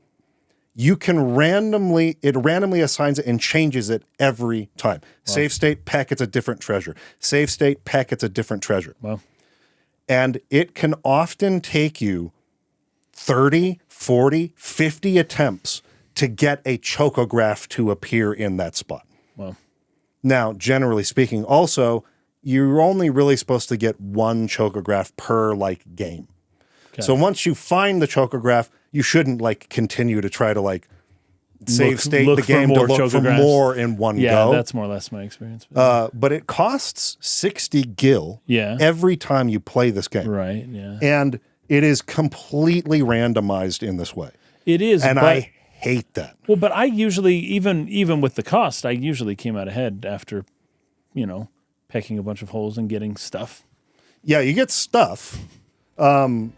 you can it randomly assigns it and changes it every time. Wow. Save state, peck, it's a different treasure. Save state, peck, it's a different treasure. Wow. And it can often take you 30, 40, 50 attempts to get a chocograph to appear in that spot. Wow. Now, generally speaking, also, you're only really supposed to get one chocograph per game. Okay. So once you find the chocograph, you shouldn't continue to try to save state look the for game to more look for chocographs. more in one Yeah, go. that's more or less my experience. But it costs 60 gil every time you play this game. Right, yeah. And it is completely randomized in this way. It is, and I hate that. Well, but I usually, even with the cost, I usually came out ahead after, pecking a bunch of holes and getting stuff. Yeah, you get stuff,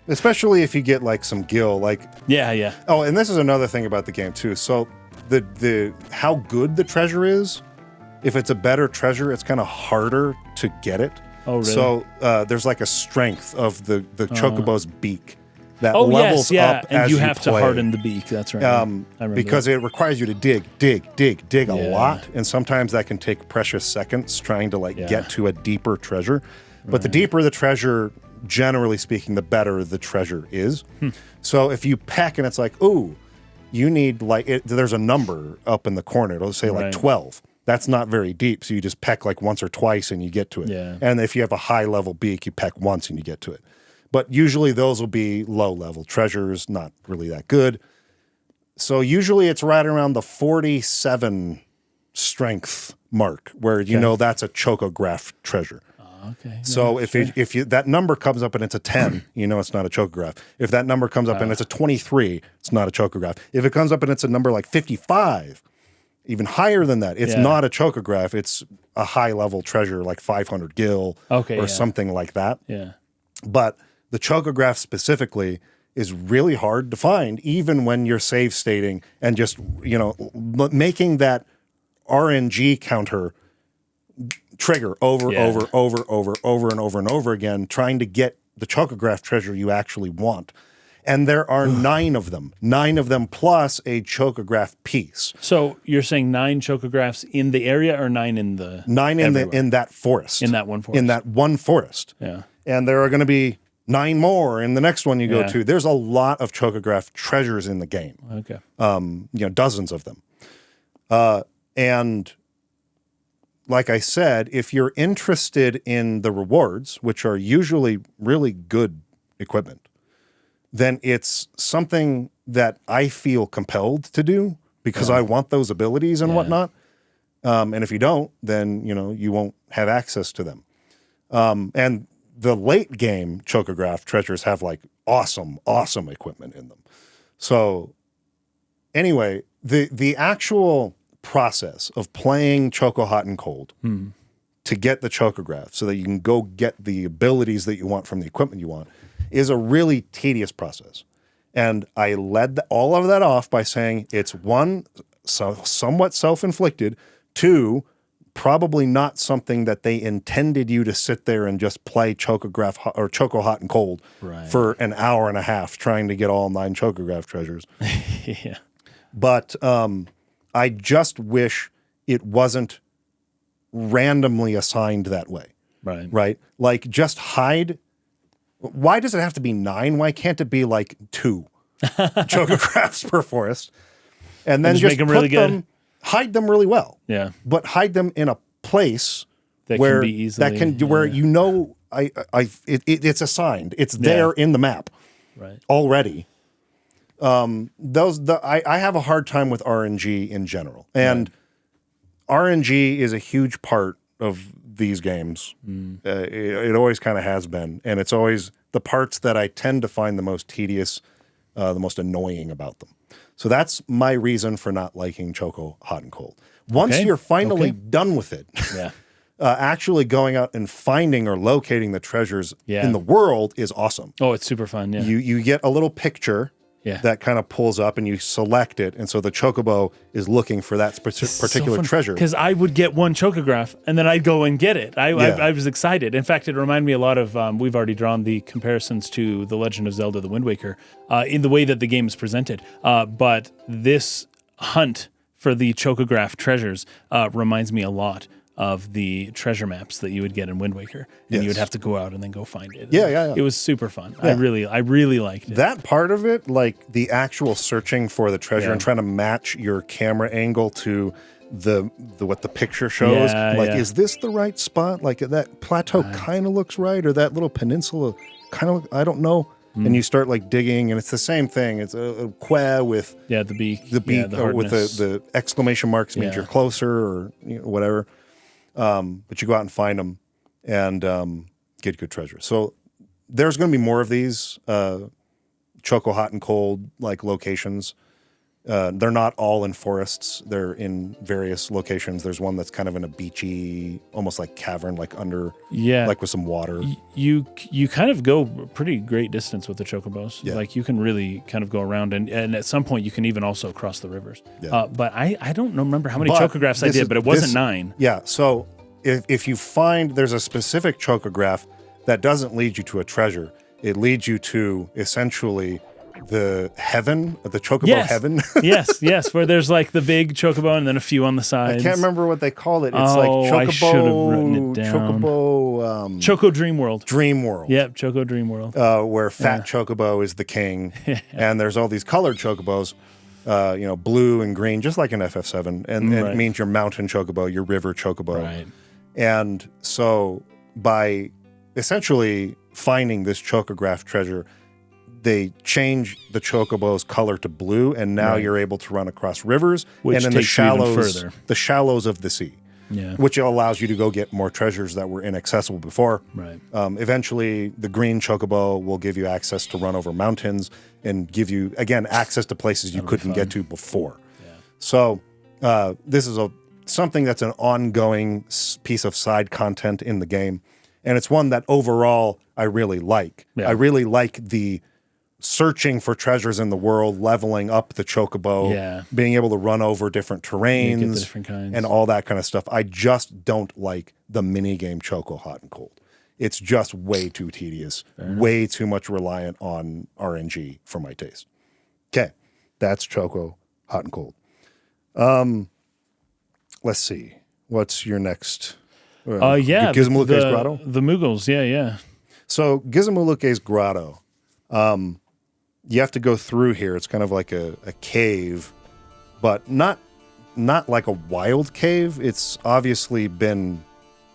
especially if you get like some gil. Yeah. Oh, and this is another thing about the game too. So the how good the treasure is, if it's a better treasure, it's kind of harder to get it. Oh, really? So there's like a strength of the Chocobo's beak that levels up and as you have play. to harden the beak. That's right. I remember Because that. it requires you to dig a lot, and sometimes that can take precious seconds trying to get to a deeper treasure. But the deeper the treasure, generally speaking, the better the treasure is. So if you peck and it's like, ooh, you need there's a number up in the corner. It'll say 12. That's not very deep, so you just peck like once or twice and you get to it. Yeah. And if you have a high level beak, you peck once and you get to it. But usually those will be low level treasures, not really that good. So usually it's right around the 47 strength mark where you know that's a chocograph treasure. Okay. So if that number comes up and it's a 10, you know it's not a chocograph. If that number comes up and it's a 23, it's not a chocograph. If it comes up and it's a number like 55, even higher than that, it's not a chocograph. It's a high-level treasure like 500 gil or something like that. Yeah. But the chocograph specifically is really hard to find, even when you're save stating and just, making that RNG counter trigger over and over again, trying to get the chocograph treasure you actually want. And there are 9 of them plus a chocograph piece. So you're saying 9 chocographs in the area or 9 in the 9 in that forest. In that one forest. In that one forest. Yeah. And there are going to be 9 more in the next one you go to. There's a lot of chocograph treasures in the game. Okay. Dozens of them. And like I said, if you're interested in the rewards, which are usually really good equipment, then it's something that I feel compelled to do because I want those abilities and whatnot. And if you don't, then, you won't have access to them. And the late game chocograph treasures have like awesome equipment in them. So anyway, the actual process of playing Choco Hot and Cold to get the chocograph so that you can go get the abilities that you want from the equipment you want is a really tedious process. And I led all of that off by saying it's 1, somewhat self-inflicted, 2, probably not something that they intended you to sit there and just play Chocograph or Choco Hot and Cold for an hour and a half trying to get all 9 chocograph treasures. Yeah. But I just wish it wasn't randomly assigned that way. Right? Like just hide. Why does it have to be 9? Why can't it be like 2 chocographs per forest? And then just make them really good. Hide them really well. Yeah. But hide them in a place that where can be easily, where it's assigned. It's there in the map already. I have a hard time with RNG in general. And RNG is a huge part of these games. It always kind of has been. And it's always the parts that I tend to find the most tedious, the most annoying about them. So that's my reason for not liking Choco Hot and Cold. Once you're finally done with it, actually going out and finding or locating the treasures in the world is awesome. Oh, it's super fun, yeah. You get a little picture that kind of pulls up and you select it. And so the Chocobo is looking for that particular treasure. Because I would get one chocograph and then I'd go and get it. I was excited. In fact, it reminded me a lot of, we've already drawn the comparisons to The Legend of Zelda: The Wind Waker in the way that the game is presented. But this hunt for the chocograph treasures reminds me a lot of the treasure maps that you would get in Wind Waker, and you would have to go out and then go find it. Yeah. It was super fun. I really liked it. That part of it, like the actual searching for the treasure and trying to match your camera angle to the what the picture shows. Is this the right spot? Like that plateau kind of looks right, or that little peninsula kind of. I don't know. and you start like digging, and it's the same thing. It's a quail with the beak, the beak, the with the exclamation marks means you're closer, or whatever. But you go out and find them and get good treasure. So there's going to be more of these Choco Hot and Cold like locations. They're not all in forests. They're in various locations. There's one that's kind of in a beachy, almost like cavern, like under, like with some water. You kind of go pretty great distance with the chocobos. Yeah. Like you can really kind of go around, and at some point you can even also cross the rivers. Yeah. But I don't remember how many chocographs I did, but it wasn't 9. Yeah. So if you find there's a specific chocograph that doesn't lead you to a treasure, it leads you to essentially the heaven, the chocobo heaven. yes, where there's like the big chocobo and then a few on the sides. I can't remember what they call it. It's like chocobo. I should have written it down. Chocobo. Choco Dream World. Dream World. Yep, Choco Dream World. Where Fat Chocobo is the king, and there's all these colored chocobos, blue and green, just like an FF7, and it means your mountain chocobo, your river chocobo. Right. And so by essentially finding this chocograph treasure, they change the chocobo's color to blue, and now you're able to run across rivers, which and in takes you even further. the shallows of the sea, which allows you to go get more treasures that were inaccessible before. Right. Eventually, the green chocobo will give you access to run over mountains and give you, again, access to places you couldn't get to before. Yeah. So this is something that's an ongoing piece of side content in the game, and it's one that overall I really like. Yeah. I really like the searching for treasures in the world, leveling up the chocobo, being able to run over different terrains, get the different kinds, and all that kind of stuff. I just don't like the minigame Choco Hot and Cold. It's just way too tedious, way too much reliant on RNG for my taste. Okay, that's Choco Hot and Cold. Let's see. What's your next? Gizmaluke's Grotto? The Muggles, yeah. So Gizmaluke's Grotto. You have to go through here. It's kind of like a cave, but not like a wild cave. It's obviously been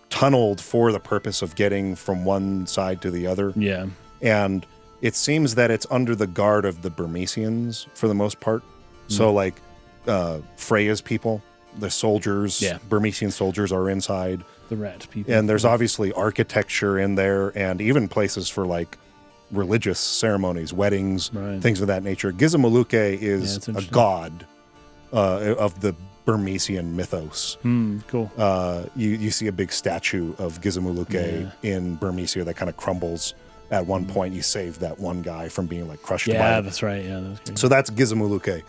tunneled for the purpose of getting from one side to the other. Yeah. And it seems that it's under the guard of the Burmecians for the most part. So like Freya's people, the soldiers, Burmecian soldiers are inside. The rat people. And there's obviously architecture in there, and even places for like religious ceremonies, weddings, things of that nature. Gizmaluke is a god of the Burmecian mythos. Cool. You see a big statue of Gizmaluke in Burmecia that kind of crumbles at one point. You save that one guy from being like crushed by it. That's right. Yeah, that's great. So that's Gizmaluke.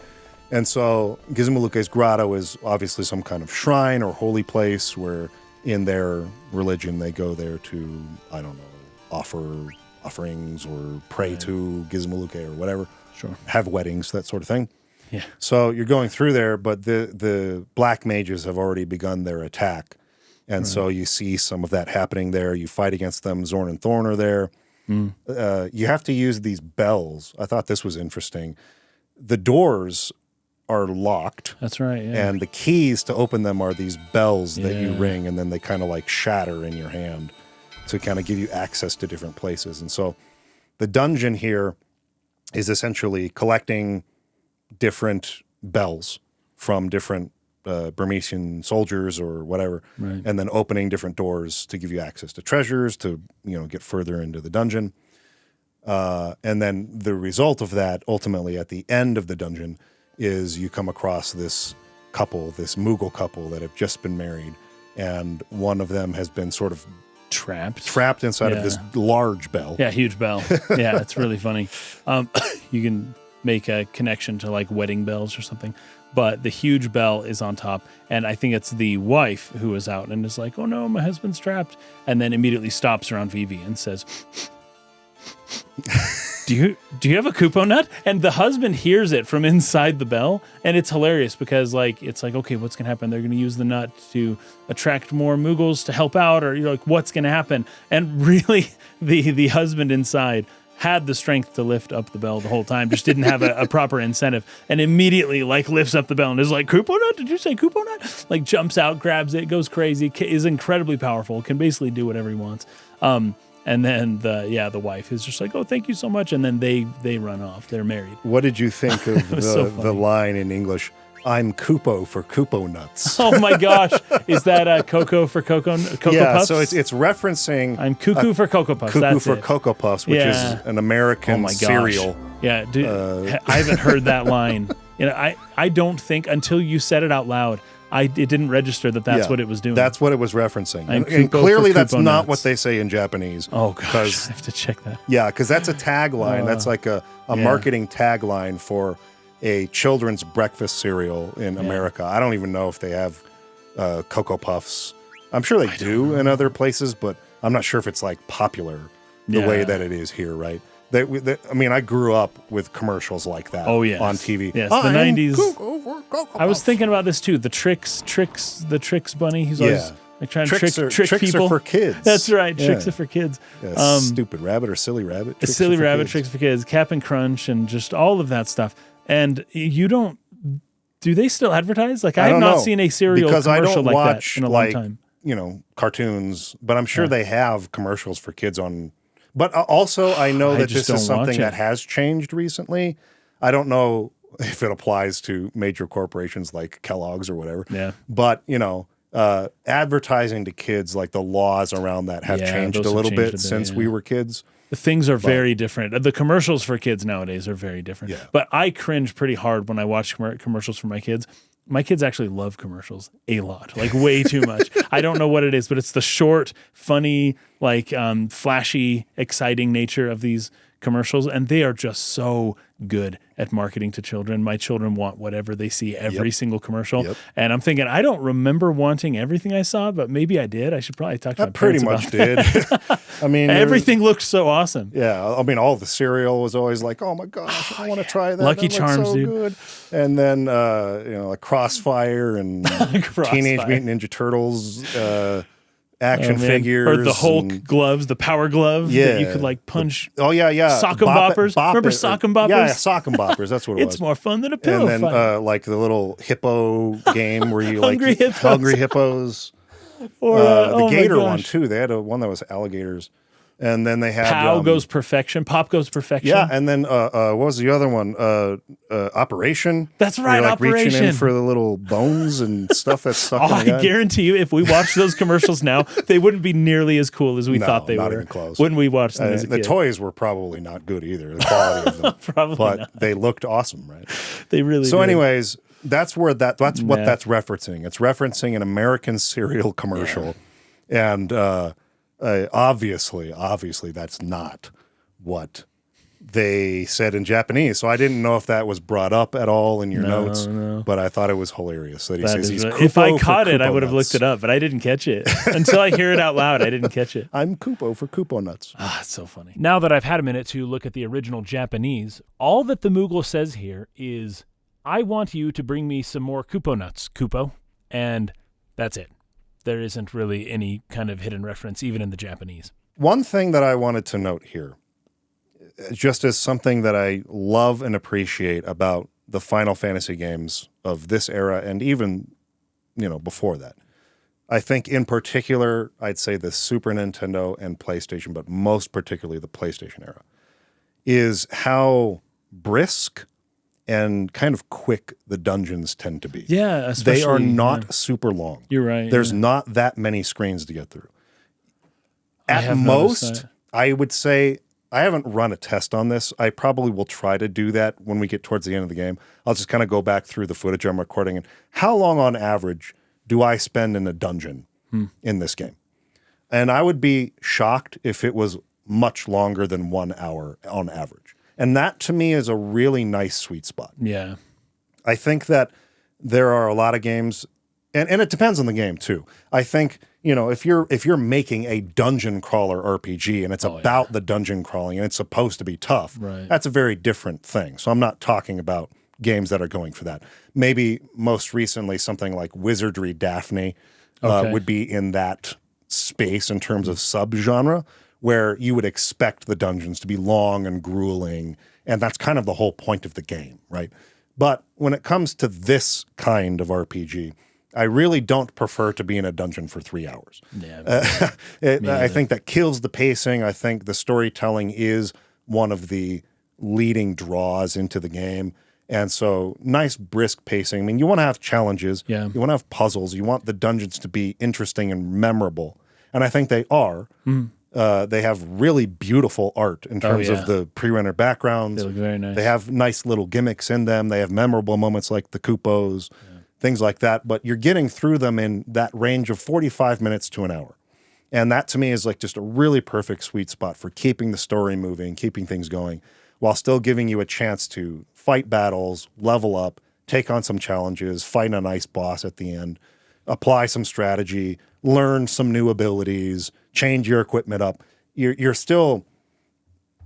And so Gizmaluke's Grotto is obviously some kind of shrine or holy place where in their religion they go there to, I don't know, offer offerings or pray to Gizmaluke or whatever. Sure. Have weddings, that sort of thing. Yeah. So you're going through there, but the black mages have already begun their attack. And so you see some of that happening there. You fight against them. Zorn and Thorn are there. You have to use these bells. I thought this was interesting. The doors are locked. That's right, yeah. And the keys to open them are these bells that you ring, and then they kind of like shatter in your hand to kind of give you access to different places. And so the dungeon here is essentially collecting different bells from different Burmecian soldiers or whatever, and then opening different doors to give you access to treasures to, get further into the dungeon. And then the result of that, ultimately at the end of the dungeon, is you come across this couple, this Moogle couple that have just been married, and one of them has been sort of trapped inside of this large bell. Yeah, huge bell. Yeah, it's really funny. You can make a connection to like wedding bells or something, but the huge bell is on top, and I think it's the wife who is out and is like, "Oh no, my husband's trapped," and then immediately stops around Vivi and says, Do you have a Kupo nut? And the husband hears it from inside the bell, and it's hilarious because it's like, okay, what's gonna happen? They're gonna use the nut to attract more Muggles to help out, or you're like, what's gonna happen? And really, the husband inside had the strength to lift up the bell the whole time, just didn't have a proper incentive, and immediately lifts up the bell and is like, Kupo nut? Did you say Kupo nut? Jumps out, grabs it, goes crazy, is incredibly powerful, can basically do whatever he wants. And then the wife is just like, oh, thank you so much. And then they run off. They're married. What did you think of the line in English? I'm Kupo for Kupo nuts. Oh my gosh. Is that Cocoa for Cocoa Puffs? So it's referencing I'm Cuckoo for Cocoa Puffs. Cuckoo for Cocoa Puffs, which is an American cereal. Yeah, dude, I haven't heard that line. I don't think until you said it out loud, it didn't register that's what it was doing. That's what it was referencing. And clearly that's not what they say in Japanese. Oh gosh, I have to check that. Yeah, because that's a tagline. That's like a marketing tagline for a children's breakfast cereal in America. I don't even know if they have Cocoa Puffs. I'm sure they do in other places, but I'm not sure if it's like popular the way that it is here, right? I mean, I grew up with commercials like that on TV. Yes, the 90s. I was thinking about this too. The Trix bunny. He's always like trying to trick people. Tricks are for kids. That's right. Tricks are for kids. Yeah, stupid rabbit or silly rabbit. Silly rabbit, tricks for kids. Cap'n Crunch and just all of that stuff. And do they still advertise? Like I have not seen a cereal commercial like that in a long time. Cartoons, but I'm sure they have commercials for kids on. But also, I know that this is something that has changed recently. I don't know if it applies to major corporations like Kellogg's or whatever. Yeah. But, advertising to kids, like the laws around that have changed a little bit since we were kids. The things are very different. The commercials for kids nowadays are very different. Yeah. But I cringe pretty hard when I watch commercials for my kids. My kids actually love commercials a lot, like way too much. I don't know what it is, but it's the short, funny, like flashy, exciting nature of these commercials, and they are just so good at marketing to children. My children want whatever they see every single commercial, and I'm thinking I don't remember wanting everything I saw, but maybe I did. I should probably talk to my parents about that. Pretty much did. I mean, everything looked so awesome. Yeah, I mean, all the cereal was always like, oh my gosh, I want to try that. Lucky that Charms, so dude. Good. And then like Crossfire and Teenage Mutant Ninja Turtles. Action figures. Or the Hulk gloves, the power glove that you could like punch. Sock 'em boppers. Remember sock 'em boppers? Yeah, sock 'em boppers. That's what it was. It's more fun than a pillow fight. And then like the little hippo game where you Hungry like hippos. hungry hippos. Or the gator one too. They had one that was alligators. And then they had Pop Goes Perfection. Yeah, and then what was the other one? Operation. That's right, You're, like, Operation. Reaching in for the little bones and stuff that's stuck in the I guy. guarantee you, if we watched those commercials now, they wouldn't be nearly as cool as we thought they not were. Even close. When we watched them as a kid. The toys were probably not good either. The quality of them, probably but not. they looked awesome, right? They really. So, did. anyways, that's what that's referencing. It's referencing an American cereal commercial, and. Obviously, that's not what they said in Japanese. So I didn't know if that was brought up at all in your notes, but I thought it was hilarious that he says he's Kupo. If I caught it, I would have nuts. looked it up, but I didn't catch it. Until I hear it out loud, I didn't catch it. I'm Kupo for Kupo nuts. Ah, it's so funny. Now that I've had a minute to look at the original Japanese, all that the Moogle says here is, I want you to bring me some more Kupo nuts, Kupo. And that's it. There isn't really any kind of hidden reference, even in the Japanese. One thing that I wanted to note here, just as something that I love and appreciate about the Final Fantasy games of this era and even, before that, I think in particular, I'd say the Super Nintendo and PlayStation, but most particularly the PlayStation era, is how brisk and kind of quick the dungeons tend to be. Yeah, especially. They are not super long. You're right. There's not that many screens to get through. At most, I would say, I haven't run a test on this. I probably will try to do that when we get towards the end of the game. I'll just kind of go back through the footage I'm recording and how long on average do I spend in a dungeon in this game? And I would be shocked if it was much longer than 1 hour on average. And that, to me, is a really nice sweet spot. Yeah. I think that there are a lot of games, and it depends on the game, too. I think, if you're making a dungeon crawler RPG, and it's about the dungeon crawling, and it's supposed to be tough, that's a very different thing. So I'm not talking about games that are going for that. Maybe most recently, something like Wizardry Daphne would be in that space in terms of subgenre, where you would expect the dungeons to be long and grueling, and that's kind of the whole point of the game, right? But when it comes to this kind of RPG, I really don't prefer to be in a dungeon for 3 hours. Yeah, I think that kills the pacing. I think the storytelling is one of the leading draws into the game. And so nice brisk pacing. I mean, you want to have challenges. Yeah. You want to have puzzles. You want the dungeons to be interesting and memorable. And I think they are. They have really beautiful art in terms of the pre-rendered backgrounds. They look very nice. They have nice little gimmicks in them. They have memorable moments like the Koopos, things like that. But you're getting through them in that range of 45 minutes to an hour. And that to me is like just a really perfect sweet spot for keeping the story moving, keeping things going, while still giving you a chance to fight battles, level up, take on some challenges, fight a nice boss at the end, apply some strategy, learn some new abilities, change your equipment up. You're still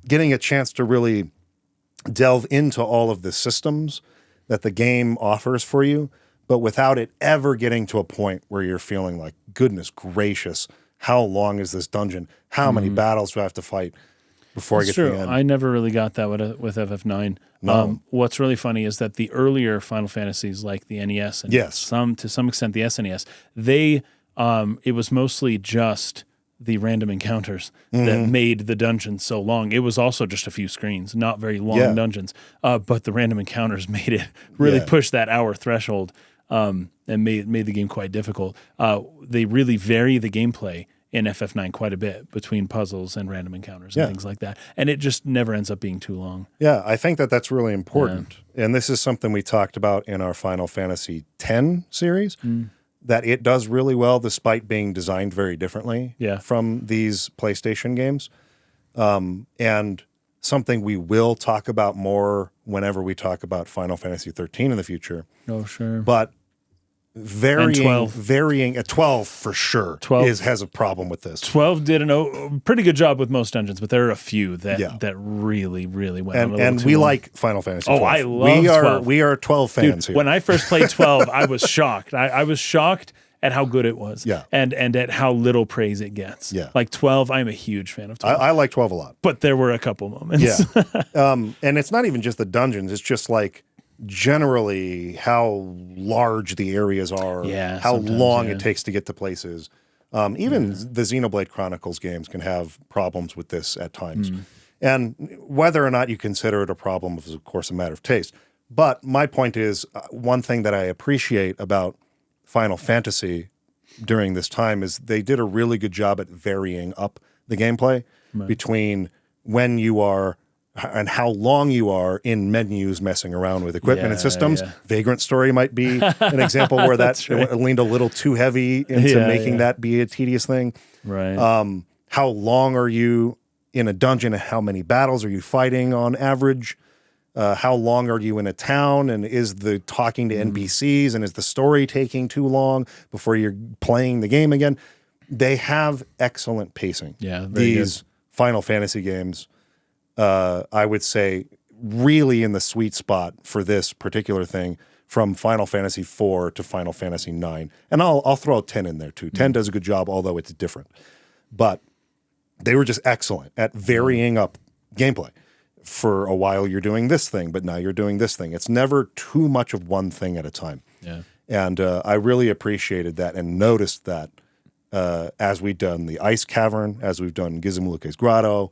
getting a chance to really delve into all of the systems that the game offers for you, but without it ever getting to a point where you're feeling like, goodness gracious, how long is this dungeon? How many battles do I have to fight before I get to the end? I never really got that with FF9. No. What's really funny is that the earlier Final Fantasies, like the NES and to some extent the SNES, it was mostly just the random encounters that made the dungeons so long. It was also just a few screens, not very long dungeons, but the random encounters made it really push that hour threshold and made the game quite difficult. They really vary the gameplay in FF9 quite a bit between puzzles and random encounters and things like that. And it just never ends up being too long. Yeah, I think that that's really important. Yeah. And this is something we talked about in our Final Fantasy X series, that it does really well despite being designed very differently from these PlayStation games. And something we will talk about more whenever we talk about Final Fantasy 13 in the future. Oh, sure. But varying at 12 for sure 12 has a problem with this. 12 did a pretty good job with most dungeons, but there are a few that really went and we like Final Fantasy 12. I love 12. We are 12 fans here. When I first played 12, I was shocked. I was shocked at how good it was. Yeah. And at how little praise it gets. Yeah. Like 12, I'm a huge fan of 12. I like 12 a lot. But there were a couple moments. Yeah. And it's not even just the dungeons, it's just like generally how large the areas are, how long it takes to get to places. Even the Xenoblade Chronicles games can have problems with this at times. And whether or not you consider it a problem is, of course, a matter of taste. But my point is, one thing that I appreciate about Final Fantasy during this time is they did a really good job at varying up the gameplay between when you are and how long you are in menus messing around with equipment and systems. Vagrant Story might be an example where that leaned a little too heavy into making that be a tedious thing. Right. How long are you in a dungeon and how many battles are you fighting on average? How long are you in a town, and is the talking to NPCs and is the story taking too long before you're playing the game again? They have excellent pacing. Yeah, these Final Fantasy games, I would say, really in the sweet spot for this particular thing from Final Fantasy 4 to Final Fantasy 9. And I'll throw 10 in there too. 10 does a good job, although it's different. But they were just excellent at varying up gameplay. For a while you're doing this thing, but now you're doing this thing. It's never too much of one thing at a time. Yeah. And I really appreciated that and noticed that as we've done the Ice Cavern, as we've done Gizmaluke's Grotto,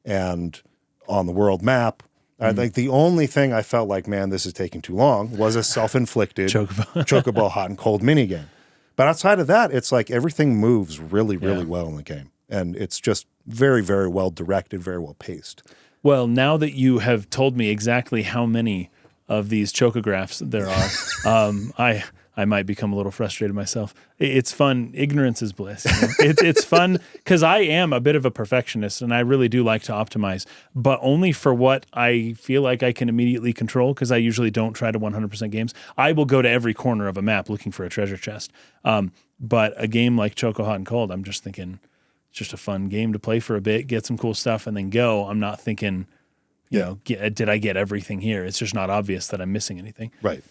and on the world map, I think the only thing I felt like, man, this is taking too long, was a self-inflicted Chocobo hot and cold minigame. But outside of that, it's like everything moves really well in the game. And it's just very, very well directed, very well paced. Well, now that you have told me exactly how many of these chocographs there are, I might become a little frustrated myself. It's fun. Ignorance is bliss. You know? It's fun because I am a bit of a perfectionist and I really do like to optimize, but only for what I feel like I can immediately control, because I usually don't try to 100% games. I will go to every corner of a map looking for a treasure chest. But a game like Choco Hot and Cold, I'm just thinking, just a fun game to play for a bit, get some cool stuff, and then go. I'm not thinking, you know, did I get everything here? It's just not obvious that I'm missing anything. Right.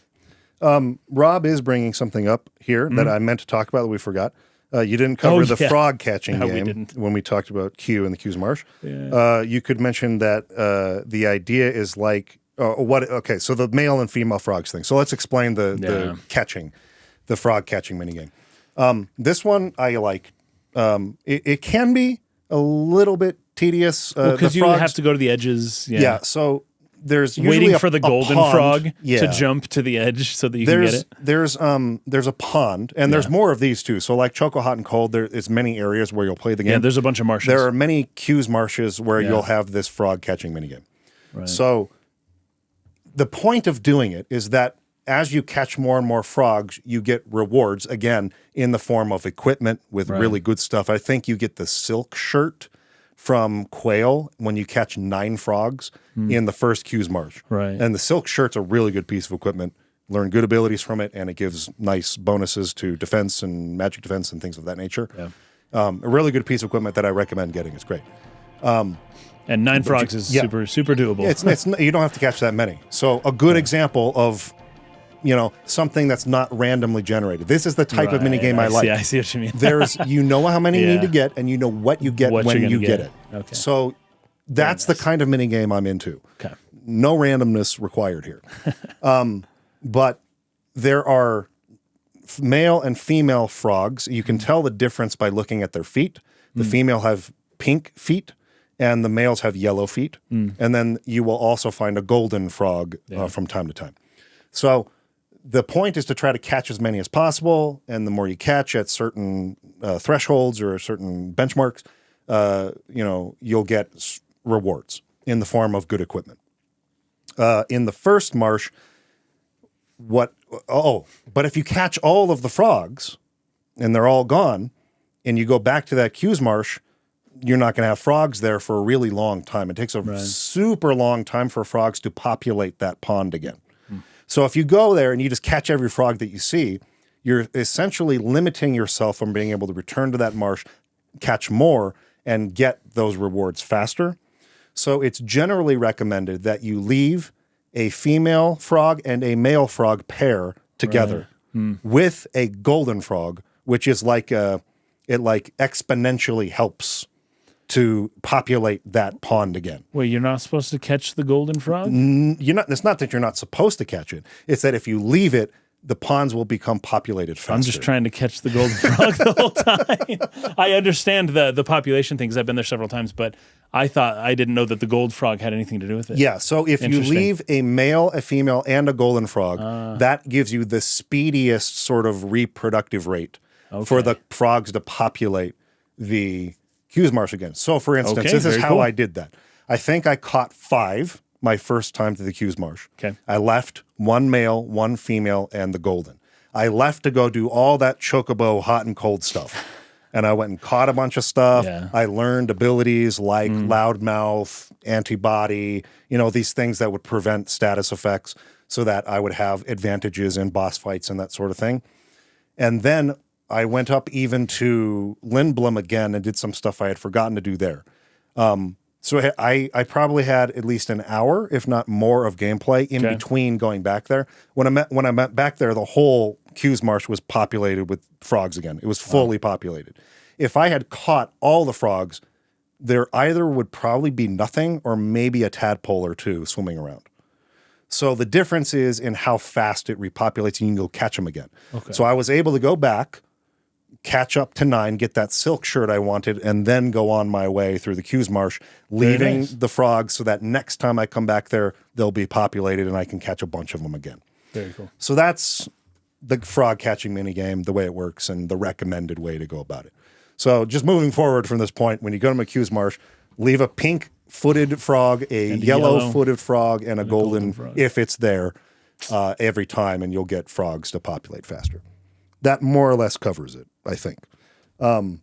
Rob is bringing something up here that I meant to talk about that we forgot. You didn't cover the frog catching game when we talked about Q and the Q's Marsh. Yeah. You could mention that the idea is like, so the male and female frogs thing. So let's explain the catching. the frog catching minigame. This one I like. It can be a little bit tedious because you have to go to the edges. Yeah. So there's usually waiting for the golden pond. frog Yeah. to jump to the edge so that you can get it. There's a pond, and there's more of these too. So like Choco Hot and Cold, there is many areas where you'll play the game. Yeah, there's a bunch of marshes. There are many Q's marshes where you'll have this frog catching minigame. Right. So the point of doing it is that as you catch more and more frogs, you get rewards, again, in the form of equipment with really good stuff. I think you get the silk shirt from Quail when you catch 9 frogs in the first Q's Marsh. Right. And the silk shirt's a really good piece of equipment. Learn good abilities from it, and it gives nice bonuses to defense and magic defense and things of that nature. Yeah. A really good piece of equipment that I recommend getting. It's great. And 9 frogs is super doable. It's you don't have to catch that many. So a good example of something that's not randomly generated. This is the type of minigame I like. I see what you mean. There's how many you need to get, and you know what you get when you get it. Okay. So that's the kind of minigame I'm into. Okay. No randomness required here. But there are male and female frogs. You can tell the difference by looking at their feet. The female have pink feet, and the males have yellow feet. And then you will also find a golden frog from time to time. So the point is to try to catch as many as possible, and the more you catch at certain thresholds or certain benchmarks, you'll get rewards in the form of good equipment. In the first marsh, but if you catch all of the frogs and they're all gone, and you go back to that Q's Marsh, you're not going to have frogs there for a really long time. It takes a super long time for frogs to populate that pond again. So if you go there and you just catch every frog that you see, you're essentially limiting yourself from being able to return to that marsh, catch more, and get those rewards faster. So it's generally recommended that you leave a female frog and a male frog pair together with a golden frog, which is it exponentially helps to populate that pond again. Wait, you're not supposed to catch the golden frog? It's not that you're not supposed to catch it. It's that if you leave it, the ponds will become populated faster. I'm just trying to catch the golden frog the whole time. I understand the population thing because I've been there several times, but I didn't know that the gold frog had anything to do with it. Yeah, so if you leave a male, a female, and a golden frog, that gives you the speediest sort of reproductive rate for the frogs to populate the Q's Marsh again. So, for instance, this is how I did that. I think I caught 5 my first time to the Q's Marsh. Okay. I left 1 male, 1 female, and the golden. I left to go do all that Chocobo hot and cold stuff. And I went and caught a bunch of stuff. Yeah. I learned abilities like loudmouth, antibody, these things that would prevent status effects so that I would have advantages in boss fights and that sort of thing. And then I went up even to Lindblom again and did some stuff I had forgotten to do there. So I probably had at least an hour, if not more, of gameplay in between going back there. When I met back there, the whole Q's Marsh was populated with frogs again. It was fully populated. If I had caught all the frogs, there either would probably be nothing or maybe a tadpole or 2 swimming around. So the difference is in how fast it repopulates and you can go catch them again. Okay. So I was able to go back, catch up to 9, get that silk shirt I wanted, and then go on my way through the Q's Marsh, leaving the frogs so that next time I come back there, they'll be populated and I can catch a bunch of them again. Very cool. So that's the frog catching minigame, the way it works, and the recommended way to go about it. So just moving forward from this point, when you go to McHugh's Marsh, leave a pink-footed frog, a yellow-footed frog, and a golden frog, if it's there, every time, and you'll get frogs to populate faster. That more or less covers it, I think. The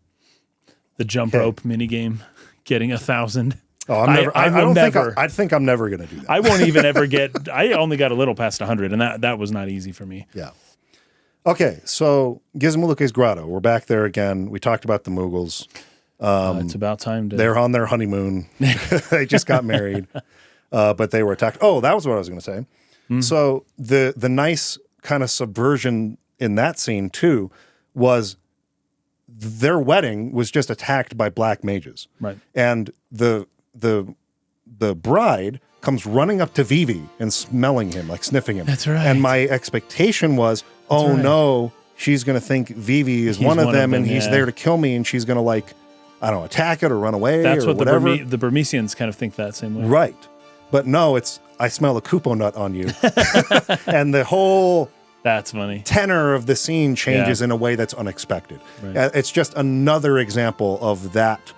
jump rope minigame, getting 1,000. Oh, I think I'm never going to do that. I won't even ever get. I only got a little past 100, and that was not easy for me. Yeah. Okay, so Gizmaluke's Grotto. We're back there again. We talked about the Moogles. It's about time to. They're on their honeymoon. They just got married, but they were attacked. Oh, that was what I was going to say. So the nice kind of subversion in that scene too was their wedding was just attacked by black mages, right? And the bride comes running up to Vivi and smelling him, like sniffing him. That's right. And my expectation was, no, she's going to think Vivi is one of them and he's there to kill me, and she's going to, like, I don't know, attack it or run away. That's or what whatever. the Burmecians kind of think that same way. Right. But no, it's, I smell a Kupo nut on you. And the whole That's funny. tenor of the scene changes in a way that's unexpected. Right. It's just another example of that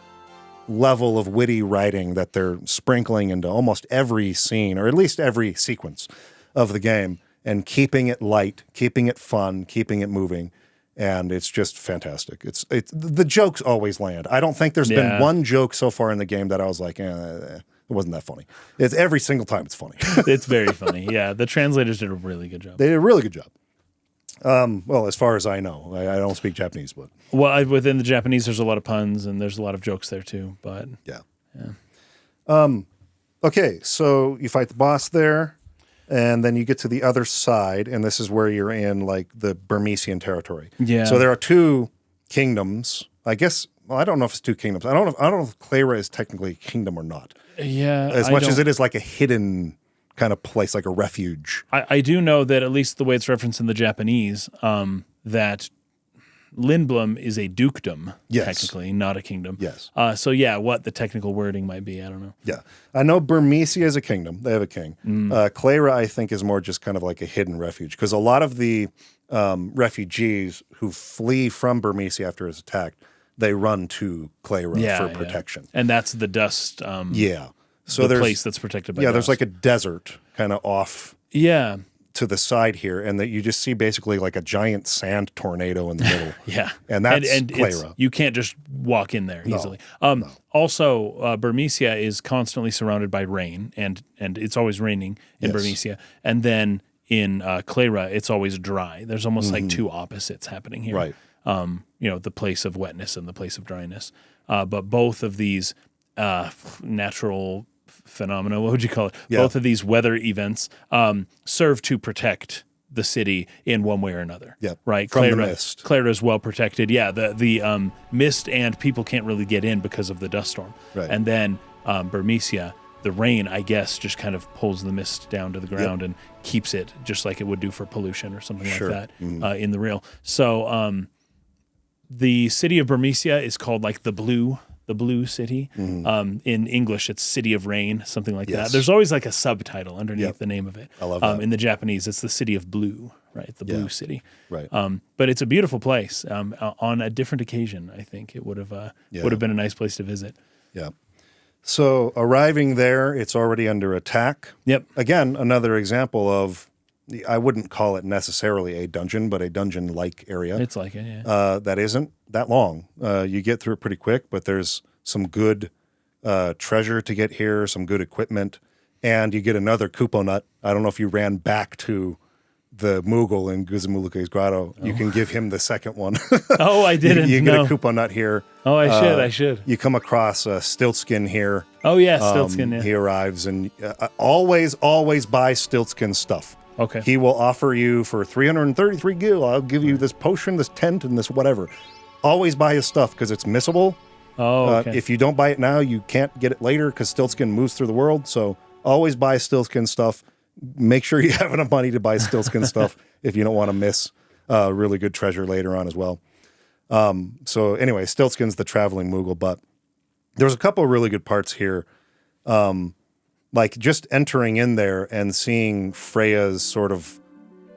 level of witty writing that they're sprinkling into almost every scene, or at least every sequence of the game, and keeping it light, keeping it fun, keeping it moving. And it's just fantastic. It's the jokes always land. I don't think there's been one joke so far in the game that I was like, it wasn't that funny. It's every single time it's funny. It's very funny. Yeah, the translators did a really good job. They did a really good job. Well, as far as I know, I don't speak Japanese, but within the Japanese, there's a lot of puns and there's a lot of jokes there too. But yeah. Okay, so you fight the boss there, and then you get to the other side, and this is where you're in like the Burmecian territory. Yeah. So there are two kingdoms. I guess. Well, I don't know if it's two kingdoms. I don't know if Clara is technically a kingdom or not. Yeah. As much as it is like a hidden kind of place, like a refuge. I do know that, at least the way it's referenced in the Japanese, that Lindblom is a dukedom, technically, not a kingdom. Yes. So yeah, what the technical wording might be, I don't know. Yeah. I know Burmecia is a kingdom. They have a king. Clara, I think, is more just kind of like a hidden refuge, because a lot of the refugees who flee from Burmecia after it's attacked, they run to Clara for protection. And that's the dust. So the place that's protected by dust. There's like a desert kind of off to the side here, and that you just see basically like a giant sand tornado in the middle. And that's Clara. You can't just walk in there easily. Also, Burmecia is constantly surrounded by rain, and it's always raining in Burmecia. And then in Clara, it's always dry. There's almost like two opposites happening here. Right. The place of wetness and the place of dryness. But both of these natural phenomena, what would you call it? Yeah. Both of these weather events serve to protect the city in one way or another. Yeah, right. From the mist. Clara is well protected. Yeah, the mist, and people can't really get in because of the dust storm. Right. And then Burmecia, the rain, I guess, just kind of pulls the mist down to the ground and keeps it just like it would do for pollution or something like that in the real. So the city of Burmecia is called like the Blue City. In English, it's City of Rain, something like that. There's always like a subtitle underneath the name of it. I love that. In the Japanese, it's the City of Blue, right? The Blue City. Right. But it's a beautiful place. On a different occasion, I think it would have been a nice place to visit. Yeah. So arriving there, it's already under attack. Yep. Again, another example of, I wouldn't call it necessarily a dungeon, but a dungeon-like area. It's like it, yeah. That isn't that long. You get through it pretty quick, but there's some good treasure to get here, some good equipment, and you get another Kupo nut. I don't know if you ran back to the Moogle in Gizmaluke's Grotto. You can give him the second one. Oh, I didn't. You get a Kupo nut here. Oh, I should. You come across Stiltskin here. Oh, yeah, Stiltskin, yeah. He arrives, and always buy Stiltskin stuff. Okay. He will offer you for 333 gil, I'll give you this potion, this tent, and this whatever. Always buy his stuff because it's missable. Oh, okay. If you don't buy it now, you can't get it later because Stiltskin moves through the world. So always buy Stiltskin stuff. Make sure you have enough money to buy Stiltskin stuff if you don't want to miss really good treasure later on as well. So anyway, Stiltskin's the traveling Moogle, but there's a couple of really good parts here. Like just entering in there and seeing Freya's sort of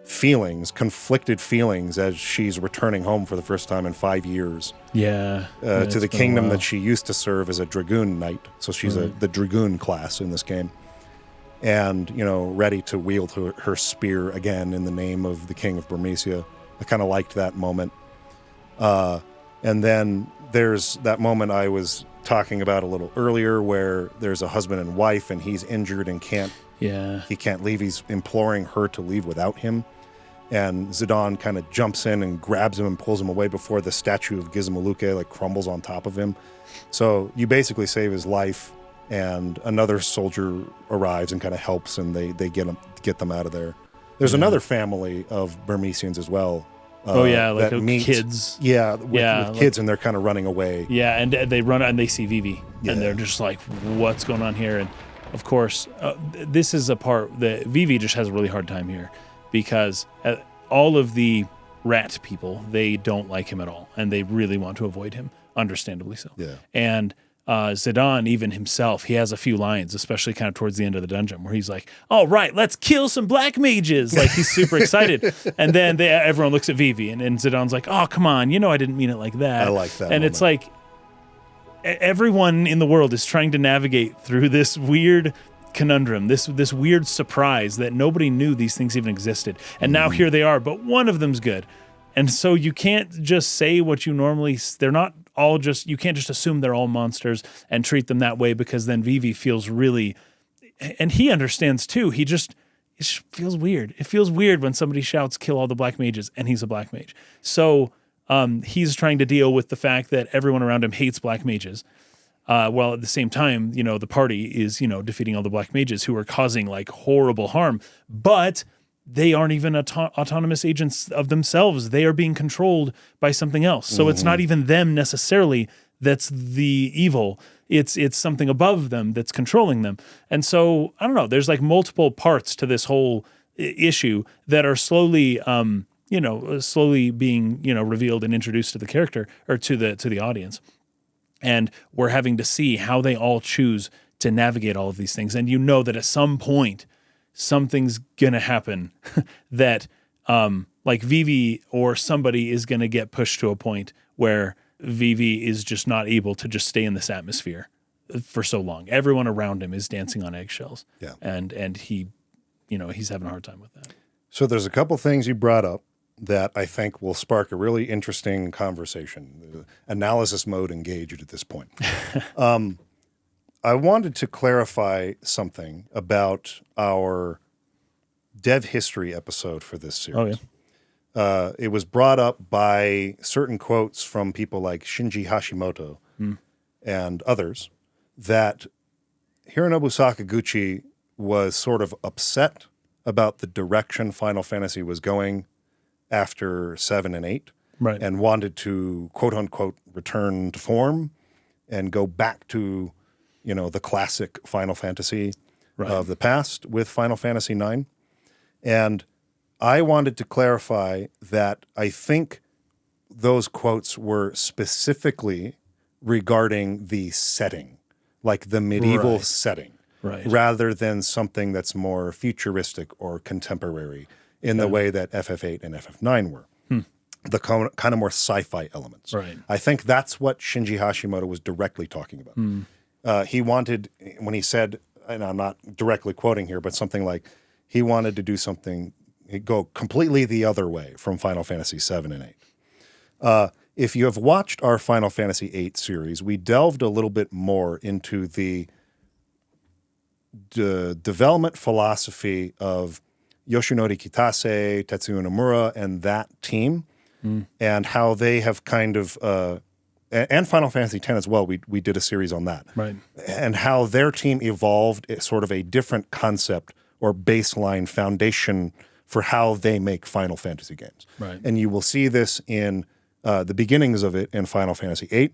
feelings, conflicted feelings as she's returning home for the first time in 5 years. Yeah. To the kingdom that she used to serve as a Dragoon Knight. So she's the Dragoon class in this game. And, ready to wield her spear again in the name of the King of Burmecia. I kind of liked that moment. And then there's that moment I was talking about a little earlier where there's a husband and wife and he's injured and he can't leave. He's imploring her to leave without him. And Zidane kind of jumps in and grabs him and pulls him away before the statue of Gizmaluke like crumbles on top of him. So you basically save his life, and another soldier arrives and kind of helps, and they get them out of there. There's another family of Burmecians as well. Like kids. Yeah, with kids, and they're kind of running away. Yeah, and they run and they see Vivi, and they're just like, what's going on here? And of course, this is a part that Vivi just has a really hard time here, because all of the rat people, they don't like him at all, and they really want to avoid him, understandably so. Yeah. And Zidane, even himself, he has a few lines, especially kind of towards the end of the dungeon, where he's like, "All right, let's kill some black mages!" Like he's super excited, and then everyone looks at Vivi, and Zidane's like, "Oh, come on, you know I didn't mean it like that." I like that. And it's like everyone in the world is trying to navigate through this weird conundrum, this weird surprise that nobody knew these things even existed, and now here they are. But one of them's good, and so you can't just say what you normally. They're not all just. You can't just assume they're all monsters and treat them that way, because then Vivi feels really, and he understands too. It just feels weird. It feels weird when somebody shouts, "Kill all the black mages," and he's a black mage. So he's trying to deal with the fact that everyone around him hates black mages. While at the same time, the party is, defeating all the black mages who are causing like horrible harm, but they aren't even autonomous agents of themselves. They are being controlled by something else. So it's not even them necessarily that's the evil. It's something above them that's controlling them. And so, I don't know, there's like multiple parts to this whole issue that are slowly, slowly being, revealed and introduced to the character or to the audience. And we're having to see how they all choose to navigate all of these things. And that at some point, something's going to happen that like Vivi or somebody is going to get pushed to a point where Vivi is just not able to just stay in this atmosphere for so long. Everyone around him is dancing on eggshells. Yeah. And he, he's having a hard time with that. So there's a couple things you brought up that I think will spark a really interesting conversation. Analysis mode engaged at this point. I wanted to clarify something about our dev history episode for this series. Oh, yeah. It was brought up by certain quotes from people like Shinji Hashimoto and others that Hironobu Sakaguchi was sort of upset about the direction Final Fantasy was going after 7 and 8, right, and wanted to, quote unquote, return to form and go back to, the classic Final Fantasy of the past with Final Fantasy 9. And I wanted to clarify that I think those quotes were specifically regarding the setting, like the medieval setting, rather than something that's more futuristic or contemporary in the way that FF8 and FF9 were. The kind of more sci-fi elements. Right. I think that's what Shinji Hashimoto was directly talking about. He wanted, when he said, and I'm not directly quoting here, but something like, he wanted to do something, go completely the other way from Final Fantasy 7 and 8. If you have watched our Final Fantasy 8 series, we delved a little bit more into the development philosophy of Yoshinori Kitase, Tetsuya Nomura, and that team, and how they have kind of, and Final Fantasy X as well, we did a series on that. Right. And how their team evolved sort of a different concept or baseline foundation for how they make Final Fantasy games. Right. And you will see this in the beginnings of it in Final Fantasy VIII,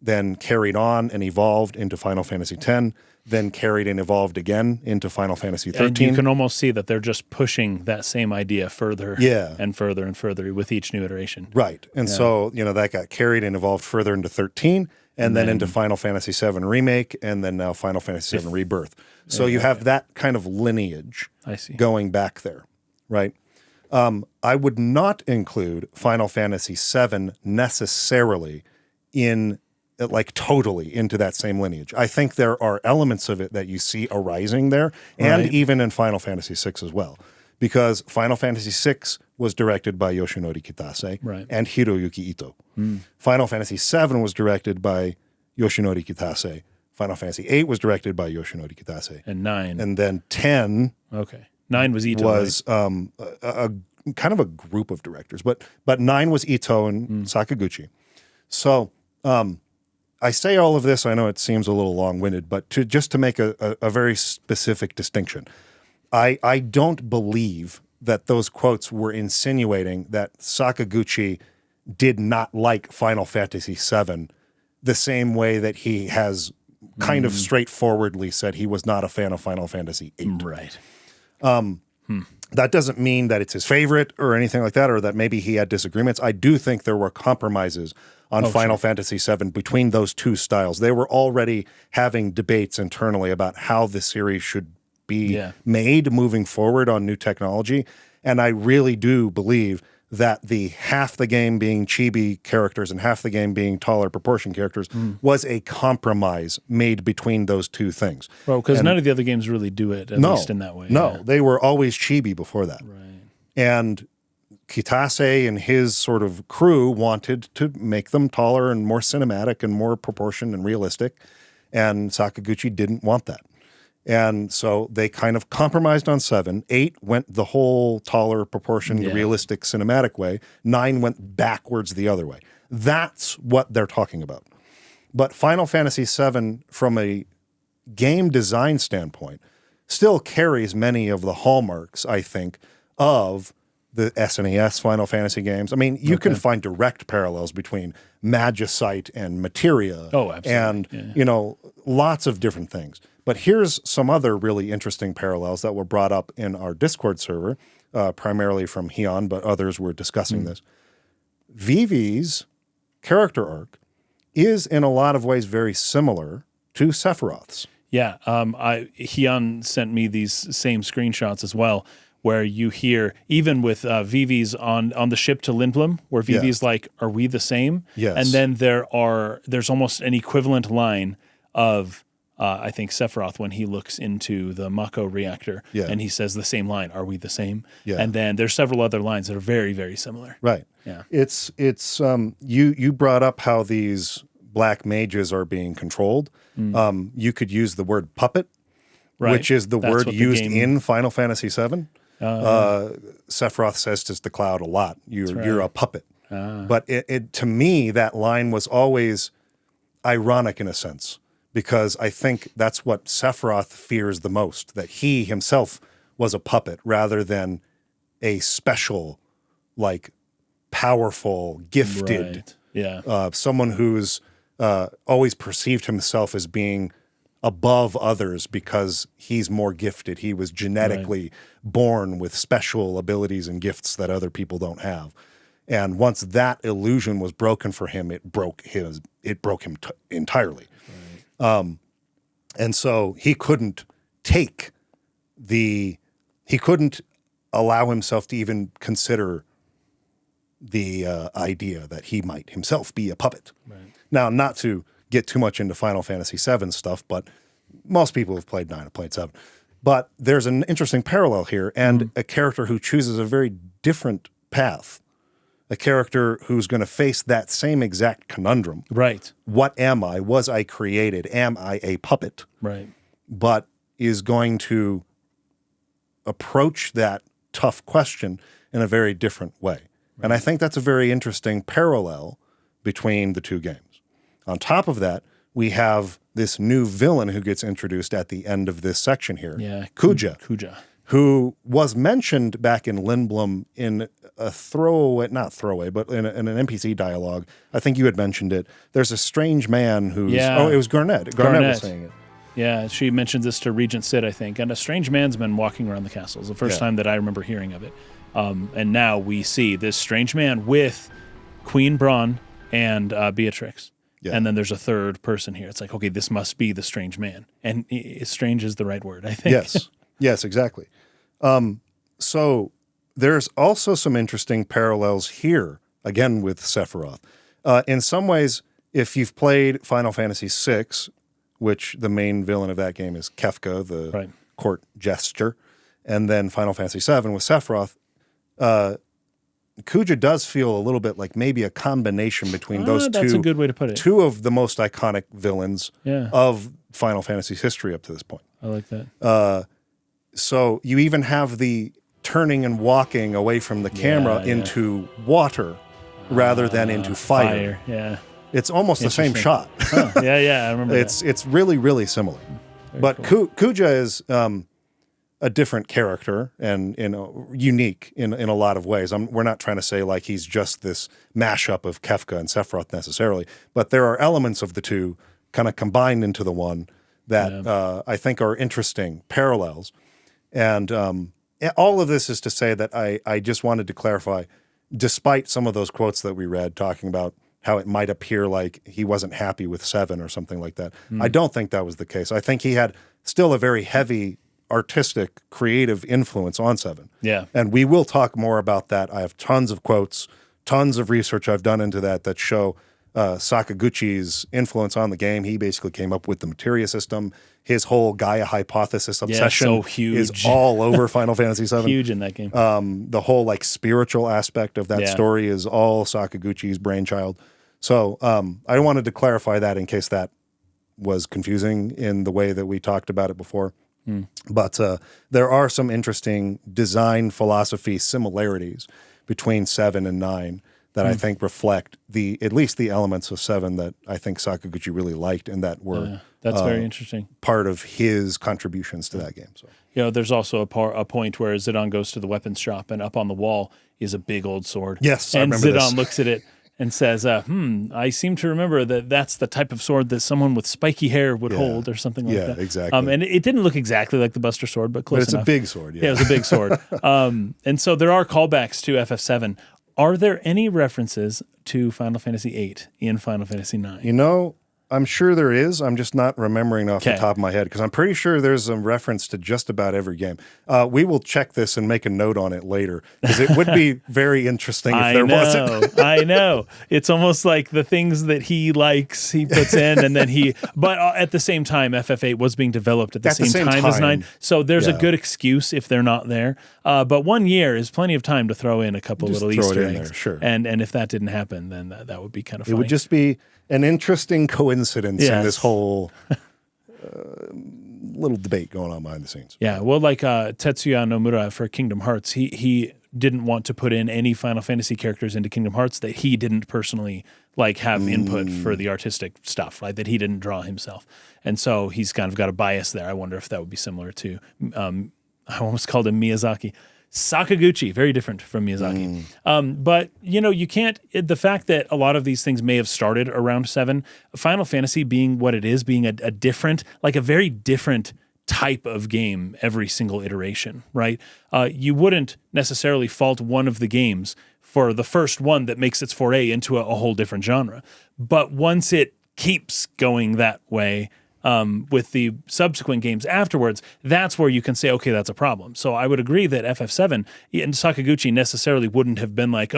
then carried on and evolved into Final Fantasy X, then carried and evolved again into Final Fantasy XIII. And you can almost see that they're just pushing that same idea further and further and further with each new iteration. Right. And so, that got carried and evolved further into 13, and then into Final Fantasy VII Remake, and then now Final Fantasy VII Rebirth. So you have that kind of lineage going back there, right? I would not include Final Fantasy VII necessarily in totally into that same lineage. I think there are elements of it that you see arising there, and even in Final Fantasy VI as well, because Final Fantasy VI was directed by Yoshinori Kitase and Hiroyuki Ito. Final Fantasy VII was directed by Yoshinori Kitase. Final Fantasy VIII was directed by Yoshinori Kitase. And 9. And then 10 9 was Ito. Was a kind of a group of directors, but 9 was Ito and Sakaguchi. So I say all of this, I know it seems a little long-winded, but just to make a very specific distinction, I don't believe that those quotes were insinuating that Sakaguchi did not like Final Fantasy VII the same way that he has kind of straightforwardly said he was not a fan of Final Fantasy VIII. Right. That doesn't mean that it's his favorite or anything like that, or that maybe he had disagreements. I do think there were compromises on Final Fantasy VII between those two styles. They were already having debates internally about how the series should be made moving forward on new technology. And I really do believe that the half the game being chibi characters and half the game being taller proportion characters was a compromise made between those two things. Well, because none of the other games really do it, at least in that way. No, they were always chibi before that. Right. And Kitase and his sort of crew wanted to make them taller and more cinematic and more proportioned and realistic. And Sakaguchi didn't want that. And so they kind of compromised on 7. 8 went the whole taller, proportioned, realistic, cinematic way. 9 went backwards the other way. That's what they're talking about. But Final Fantasy VII, from a game design standpoint, still carries many of the hallmarks, I think, of the SNES Final Fantasy games. I mean, you can find direct parallels between Magicite and Materia. Oh, absolutely. And, you know, lots of different things. But here's some other really interesting parallels that were brought up in our Discord server, primarily from Hion, but others were discussing this. Vivi's character arc is in a lot of ways very similar to Sephiroth's. Yeah, Hion sent me these same screenshots as well, where you hear, even with Vivi's on the ship to Lindblom, where Vivi's like, are we the same? Yes. And then there's almost an equivalent line of, I think, Sephiroth when he looks into the Mako reactor, and he says the same line, are we the same? Yeah. And then there's several other lines that are very, very similar. Right. Yeah. It's you brought up how these black mages are being controlled. You could use the word puppet, which is the word used in Final Fantasy VII. Sephiroth says to the Cloud a lot, you're a puppet. But it to me, that line was always ironic in a sense, because I think that's what Sephiroth fears the most, that he himself was a puppet rather than a special, like, powerful, gifted, someone who's always perceived himself as being above others because he's more gifted. He was genetically born with special abilities and gifts that other people don't have. And once that illusion was broken for him, it broke him entirely. Right. And so he couldn't allow himself to even consider the idea that he might himself be a puppet. Right. Now, not to get too much into Final Fantasy VII stuff, but most people who've played 9 have played 7. But there's an interesting parallel here, and a character who chooses a very different path. A character who's going to face that same exact conundrum. Right. What am I? Was I created? Am I a puppet? Right. But is going to approach that tough question in a very different way. Right. And I think that's a very interesting parallel between the two games. On top of that, we have this new villain who gets introduced at the end of this section here. Yeah. Kuja. Who was mentioned back in Lindblom in a not throwaway, but in an NPC dialogue. I think you had mentioned it. There's a strange man who's... Yeah. Oh, it was Garnet. Garnet was saying it. Yeah, she mentions this to Regent Sid, I think. And a strange man's been walking around the castle. It's the first time that I remember hearing of it. And now we see this strange man with Queen Braun and Beatrix. Yeah. And then there's a third person here. It's like, okay, this must be the strange man. And strange is the right word, I think. Yes, exactly. So there's also some interesting parallels here, again, with Sephiroth. In some ways, if you've played Final Fantasy VI, which the main villain of that game is Kefka, the court jester, and then Final Fantasy VII with Sephiroth, Kuja does feel a little bit like maybe a combination between those two. That's a good way to put it. Two of the most iconic villains of Final Fantasy's history up to this point. I like that. So you even have the turning and walking away from the camera into water rather than into fire. Yeah. It's almost the same shot. Huh. Yeah, I remember It's really, really similar. Very cool. Kuja is a different character and unique in a lot of ways. We're not trying to say like he's just this mashup of Kefka and Sephiroth necessarily, but there are elements of the two kind of combined into the one that I think are interesting parallels. And all of this is to say that I just wanted to clarify, despite some of those quotes that we read talking about how it might appear like he wasn't happy with 7 or something like that, I don't think that was the case. I think he had still a very heavy artistic, creative influence on 7. Yeah. And we will talk more about that. I have tons of quotes, tons of research I've done into that show Sakaguchi's influence on the game. He basically came up with the materia system. His whole Gaia hypothesis obsession so huge. is all over Final Fantasy VII. Huge in that game. The whole like spiritual aspect of that story is all Sakaguchi's brainchild. So I wanted to clarify that in case that was confusing in the way that we talked about it before. But there are some interesting design philosophy similarities between 7 and 9 that I think reflect at least the elements of 7 that I think Sakaguchi really liked and that were that's very interesting. Part of his contributions to that game. So there's also a point where Zidane goes to the weapons shop and up on the wall is a big old sword. Yes, and I remember Zidane this. looks at it and says, I seem to remember that's the type of sword that someone with spiky hair would hold or something like that. Yeah, exactly. And it didn't look exactly like the Buster Sword, but close enough. But it's a big sword, Yeah, it was a big sword. And so there are callbacks to FF7. Are there any references to Final Fantasy VIII in Final Fantasy IX? You know, I'm sure there is. I'm just not remembering off the top of my head because I'm pretty sure there's a reference to just about every game. We will check this and make a note on it later because it would be very interesting if there wasn't. I know. It's almost like the things that he likes, he puts in, and then but at the same time, FF8 was being developed at the same time as 9. So there's a good excuse if they're not there. But 1 year is plenty of time to throw in a couple Just little throw Easter it in eggs. There, sure. And if that didn't happen, then that would be kind of funny. It would just be an interesting coincidence in this whole little debate going on behind the scenes. Yeah, well, like Tetsuya Nomura for Kingdom Hearts, he didn't want to put in any Final Fantasy characters into Kingdom Hearts that he didn't personally have input for the artistic stuff, right? That he didn't draw himself, and so he's kind of got a bias there. I wonder if that would be similar to I almost called him Miyazaki. Sakaguchi, very different from Miyazaki. But, you can't, the fact that a lot of these things may have started around 7, Final Fantasy being what it is, being a different, like a very different type of game every single iteration, right? You wouldn't necessarily fault one of the games for the first one that makes its foray into a whole different genre. But once it keeps going that way, with the subsequent games afterwards, that's where you can say, okay, that's a problem. So I would agree that FF7 and Sakaguchi necessarily wouldn't have been like,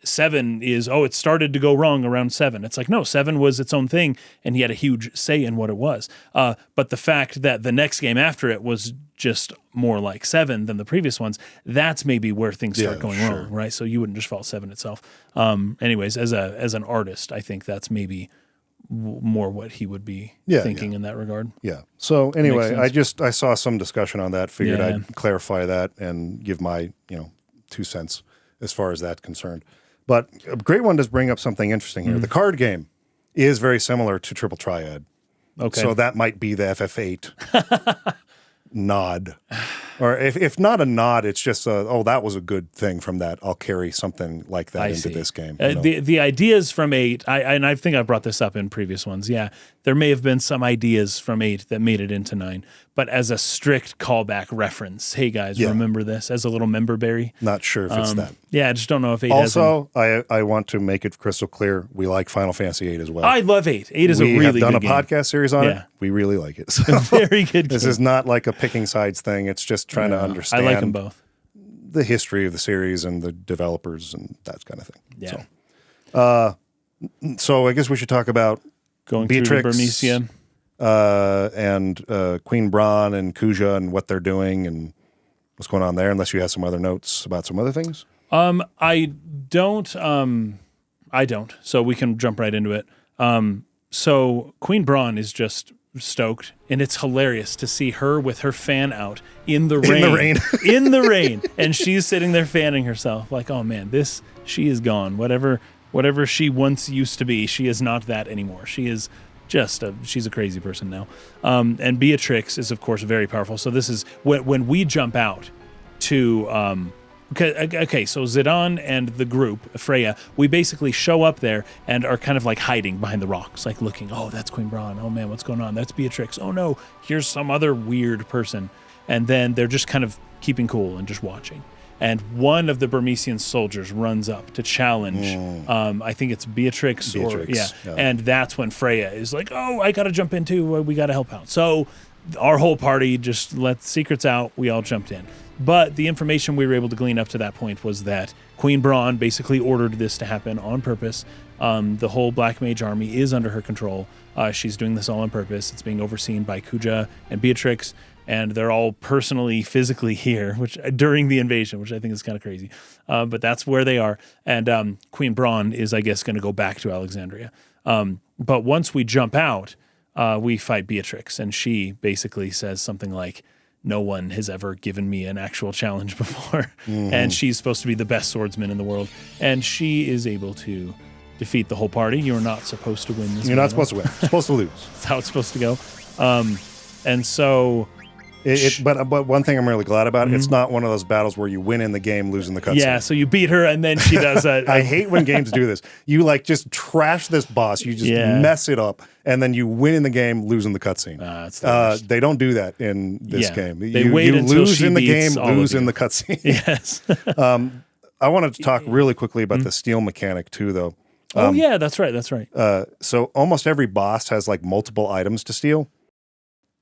7 is, it started to go wrong around 7. It's like, no, 7 was its own thing, and he had a huge say in what it was. But the fact that the next game after it was just more like 7 than the previous ones, that's maybe where things start going wrong, right? So you wouldn't just fault 7 itself. Anyways, as an artist, I think that's maybe more what he would be thinking in that regard. Yeah. So anyway, I saw some discussion on that, figured I'd clarify that and give my, 2 cents as far as that's concerned. But a great one does bring up something interesting here. The card game is very similar to Triple Triad. Okay. So that might be the FF8 nod. Or if not a nod, it's just that was a good thing from that. I'll carry something like that into this game. The ideas from 8, and I think I brought this up in previous ones. Yeah, there may have been some ideas from 8 that made it into 9, but as a strict callback reference, hey guys, remember this as a little member berry. Not sure if it's that. Yeah, I just don't know if 8 also, I want to make it crystal clear, we like Final Fantasy 8 as well. I love 8. 8 is a really good game. We have done a podcast series on it. We really like it. So very good game. This is not like a picking sides thing. It's just trying to understand. I like them both. The history of the series and the developers and that kind of thing. Yeah. So I guess we should talk about going Beatrix, through Burmecia. And Queen Braun and Kuja and what they're doing and what's going on there, unless you have some other notes about some other things. I don't. So we can jump right into it. So Queen Braun is just stoked, and it's hilarious to see her with her fan out in the rain. In the rain. And she's sitting there fanning herself like, oh man, she is gone. Whatever she once used to be, she is not that anymore. She is she's a crazy person now. And Beatrix is, of course, very powerful. So this is when we jump out to, okay, so Zidane and the group, Freya, we basically show up there and are kind of like hiding behind the rocks, like looking, oh, that's Queen Braun. Oh man, what's going on? That's Beatrix. Oh no, here's some other weird person. And then they're just kind of keeping cool and just watching. And one of the Burmecian soldiers runs up to challenge, I think it's Beatrix. And that's when Freya is like, oh, I got to jump in too. We got to help out. So our whole party just let secrets out. We all jumped in. But the information we were able to glean up to that point was that Queen Braun basically ordered this to happen on purpose. The whole Black Mage army is under her control. She's doing this all on purpose. It's being overseen by Kuja and Beatrix. And they're all personally, physically here, which during the invasion, which I think is kind of crazy. But that's where they are. And Queen Braun is, I guess, going to go back to Alexandria. But once we jump out, we fight Beatrix. And she basically says something like, no one has ever given me an actual challenge before. And she's supposed to be the best swordsman in the world. And she is able to defeat the whole party. You're not supposed to win this. You're not supposed to win. You're supposed to lose. That's how it's supposed to go. And so... But one thing I'm really glad about, it's not one of those battles where you win in the game, lose in the cutscene. Yeah, so you beat her, and then she does that. I hate when games do this. You like just trash this boss, you just mess it up, and then you win in the game, lose in the cutscene. They don't do that in this game. They wait you until lose she in the game, beats all lose of in you. the cutscene. Yes. I wanted to talk really quickly about the steal mechanic too, though. Oh yeah, that's right. That's right. So almost every boss has like multiple items to steal,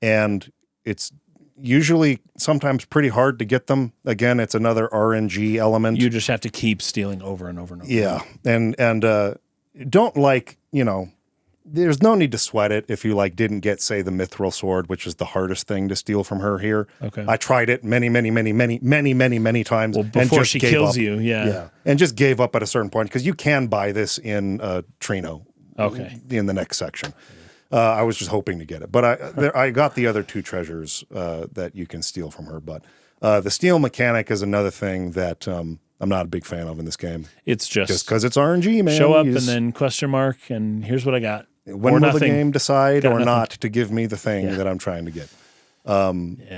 and it's usually sometimes pretty hard to get them. Again, it's another RNG element. You just have to keep stealing over and over and over. Yeah, and don't there's no need to sweat it if you like didn't get, say, the mithril sword, which is the hardest thing to steal from her here. Okay. I tried it many times. Well, before and just she gave kills up. you, yeah, and just gave up at a certain point because you can buy this in Trino. Okay. In the next section. I was just hoping to get it, but I got the other two treasures that you can steal from her. But the steal mechanic is another thing that I'm not a big fan of in this game. It's just because it's RNG, man. Show up and then question mark, and here's what I got. When will the game decide or not to give me the thing that I'm trying to get?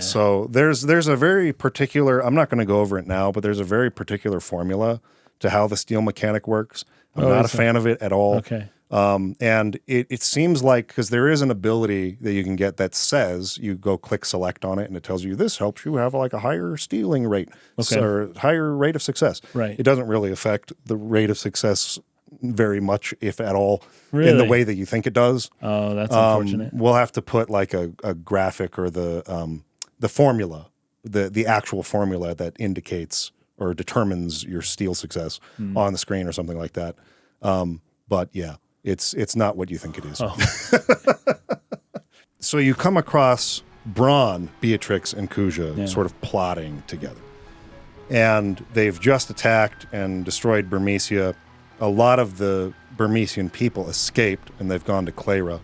So there's a very particular, I'm not going to go over it now, but there's a very particular formula to how the steal mechanic works. I'm not a fan of it at all. Okay. And it seems like, because there is an ability that you can get that says, you go click select on it and it tells you this helps you have like a higher stealing rate or higher rate of success. Right. It doesn't really affect the rate of success very much, if at all, really? In the way that you think it does. Oh, that's unfortunate. We'll have to put like a graphic or the formula, the actual formula that indicates or determines your steal success on the screen or something like that. But yeah, it's not what you think it is. Oh. So you come across Braun, Beatrix, and Kuja sort of plotting together. And they've just attacked and destroyed Burmecia. A lot of the Burmecian people escaped, and they've gone to Clara.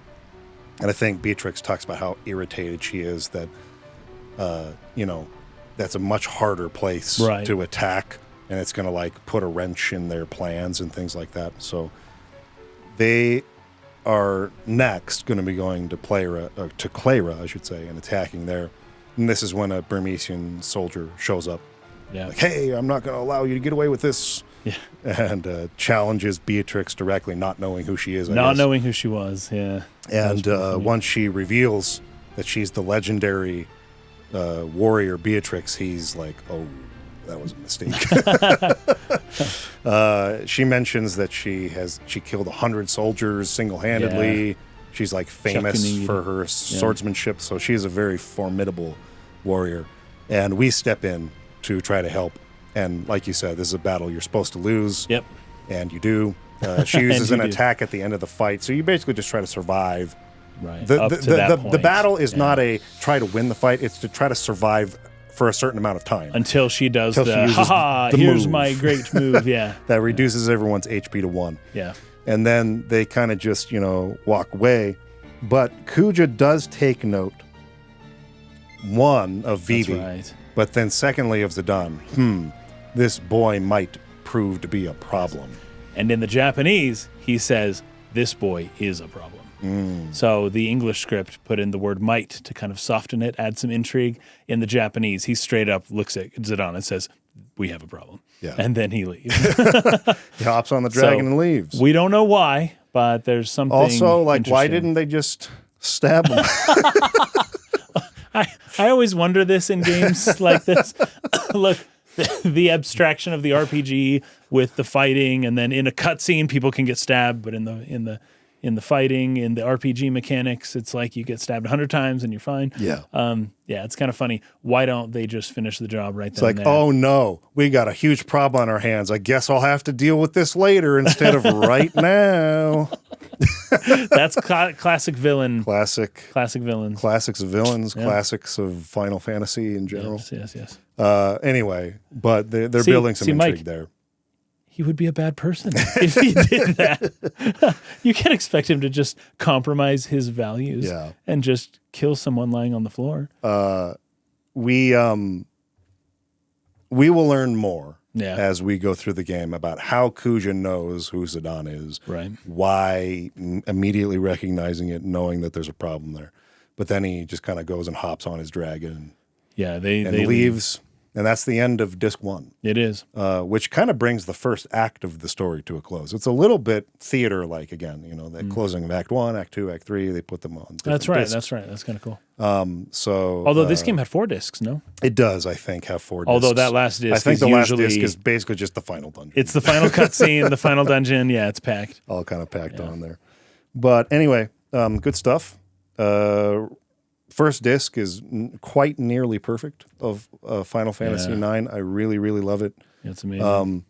And I think Beatrix talks about how irritated she is that, that's a much harder place to attack, and it's going to like put a wrench in their plans and things like that. So they are next going to be going to Clara, I should say, and attacking there. And this is when a Burmecian soldier shows up. Yeah. Like, hey, I'm not going to allow you to get away with this. Yeah. And challenges Beatrix directly, not knowing who she is. Not knowing who she was, yeah. And once she reveals that she's the legendary warrior Beatrix, he's like, oh, that was a mistake. She mentions that she killed 100 soldiers single-handedly. Yeah. She's like famous for her swordsmanship, so she's a very formidable warrior. And we step in to try to help. And like you said, this is a battle you're supposed to lose. Yep. And you do. She uses an attack at the end of the fight, so you basically just try to survive. Right. The battle is not a try to win the fight; it's to try to survive for a certain amount of time until she does here's my great move. Yeah, that reduces everyone's HP to 1. Yeah, and then they kind of just walk away. But Kuja does take note. One of Vivi, but then secondly of Zidane. This boy might prove to be a problem. And in the Japanese, he says, this boy is a problem. So the English script put in the word might to kind of soften it, add some intrigue. In the Japanese, he straight up looks at Zidane and says, we have a problem. Yeah. And then he leaves. He hops on the dragon and leaves. We don't know why, but there's something also, like, why didn't they just stab him? I always wonder this in games like this. Look, the abstraction of the RPG with the fighting, and then in a cutscene, people can get stabbed, but in the fighting, in the RPG mechanics, it's like you get stabbed 100 times and you're fine. Yeah. Yeah, it's kind of funny. Why don't they just finish the job right then? It's like, and there? oh no, we got a huge problem on our hands. I guess I'll have to deal with this later instead of right now. That's classic villain. Classic Villains. Classics of villains, classics of Final Fantasy in general. Yes. Anyway, but they're building some intrigue Mike, there. He would be a bad person if he did that. You can't expect him to just compromise his values and just kill someone lying on the floor. We will learn more as we go through the game about how Kuja knows who Zidane is, right? Why immediately recognizing it, knowing that there's a problem there. But then he just kind of goes and hops on his dragon. They leaves. And that's the end of Disc 1. It is. Which kind of brings the first act of the story to a close. It's a little bit theater-like again. You know, the closing of Act 1, Act 2, Act 3, they put them on That's right. discs. That's right. That's kind of cool. Although this game had 4 discs, no? It does, I think, have 4 discs. Although that last disc I think the last usually, disc is basically just the final dungeon. It's the final cutscene, the final dungeon. Yeah, it's packed. All kind of packed on there. But anyway, good stuff. First disc is quite nearly perfect of Final Fantasy IX. I really, really love it. It's amazing.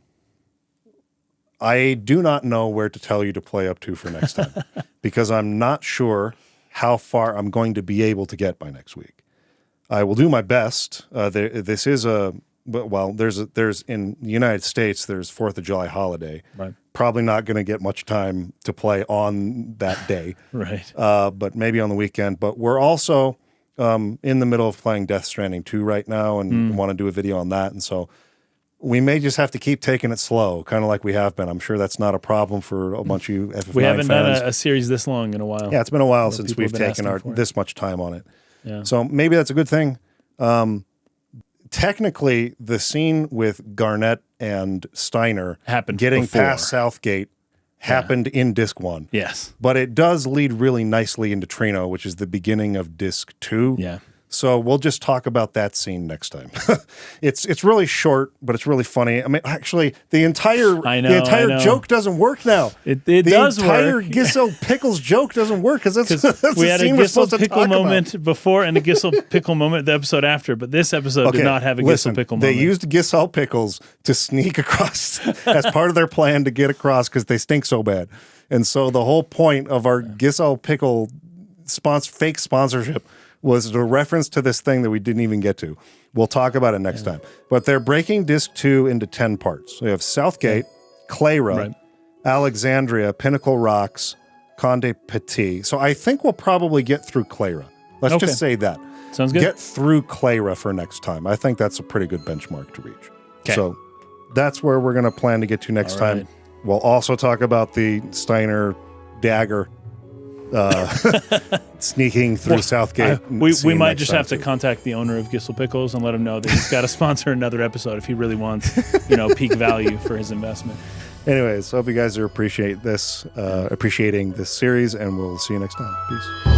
I do not know where to tell you to play up to for next time because I'm not sure how far I'm going to be able to get by next week. I will do my best. There's in the United States, there's 4th of July holiday. Right. Probably not going to get much time to play on that day. Right. But maybe on the weekend. But we're also in the middle of playing Death Stranding 2 right now and want to do a video on that. And so we may just have to keep taking it slow, kind of like we have been. I'm sure that's not a problem for a bunch of you FF9 We haven't fans. done a series this long in a while. Yeah, it's been a while since we've taken this much time on it. Yeah. So maybe that's a good thing. Technically, the scene with Garnet and Steiner happened getting before. past Southgate happened in Disc 1. Yes. But it does lead really nicely into Trino, which is the beginning of Disc 2. Yeah. So we'll just talk about that scene next time. It's really short, but it's really funny. I mean, actually, the entire joke doesn't work now. It does work. The entire Gysahl Pickles joke doesn't work because that's we had a Gysahl Pickle moment before and a Gysahl Pickle moment the episode after, but this episode did not have a Gysahl Pickle moment. They used Gysahl Pickles to sneak across as part of their plan to get across because they stink so bad. And so the whole point of our Gysahl Pickle fake sponsorship was a reference to this thing that we didn't even get to. We'll talk about it next time. But they're breaking Disc 2 into 10 parts. So you have Southgate, Clara, Alexandria, Pinnacle Rocks, Conde Petit. So I think we'll probably get through Clara. Let's just say that. Sounds good. Get through Clara for next time. I think that's a pretty good benchmark to reach. Okay. So that's where we're going to plan to get to next time. We'll also talk about the Steiner dagger sneaking through Southgate. We might just have to contact the owner of Gysahl Pickles and let him know that he's got to sponsor another episode if he really wants, peak value for his investment. Anyways, hope you guys are appreciating this series, and we'll see you next time. Peace.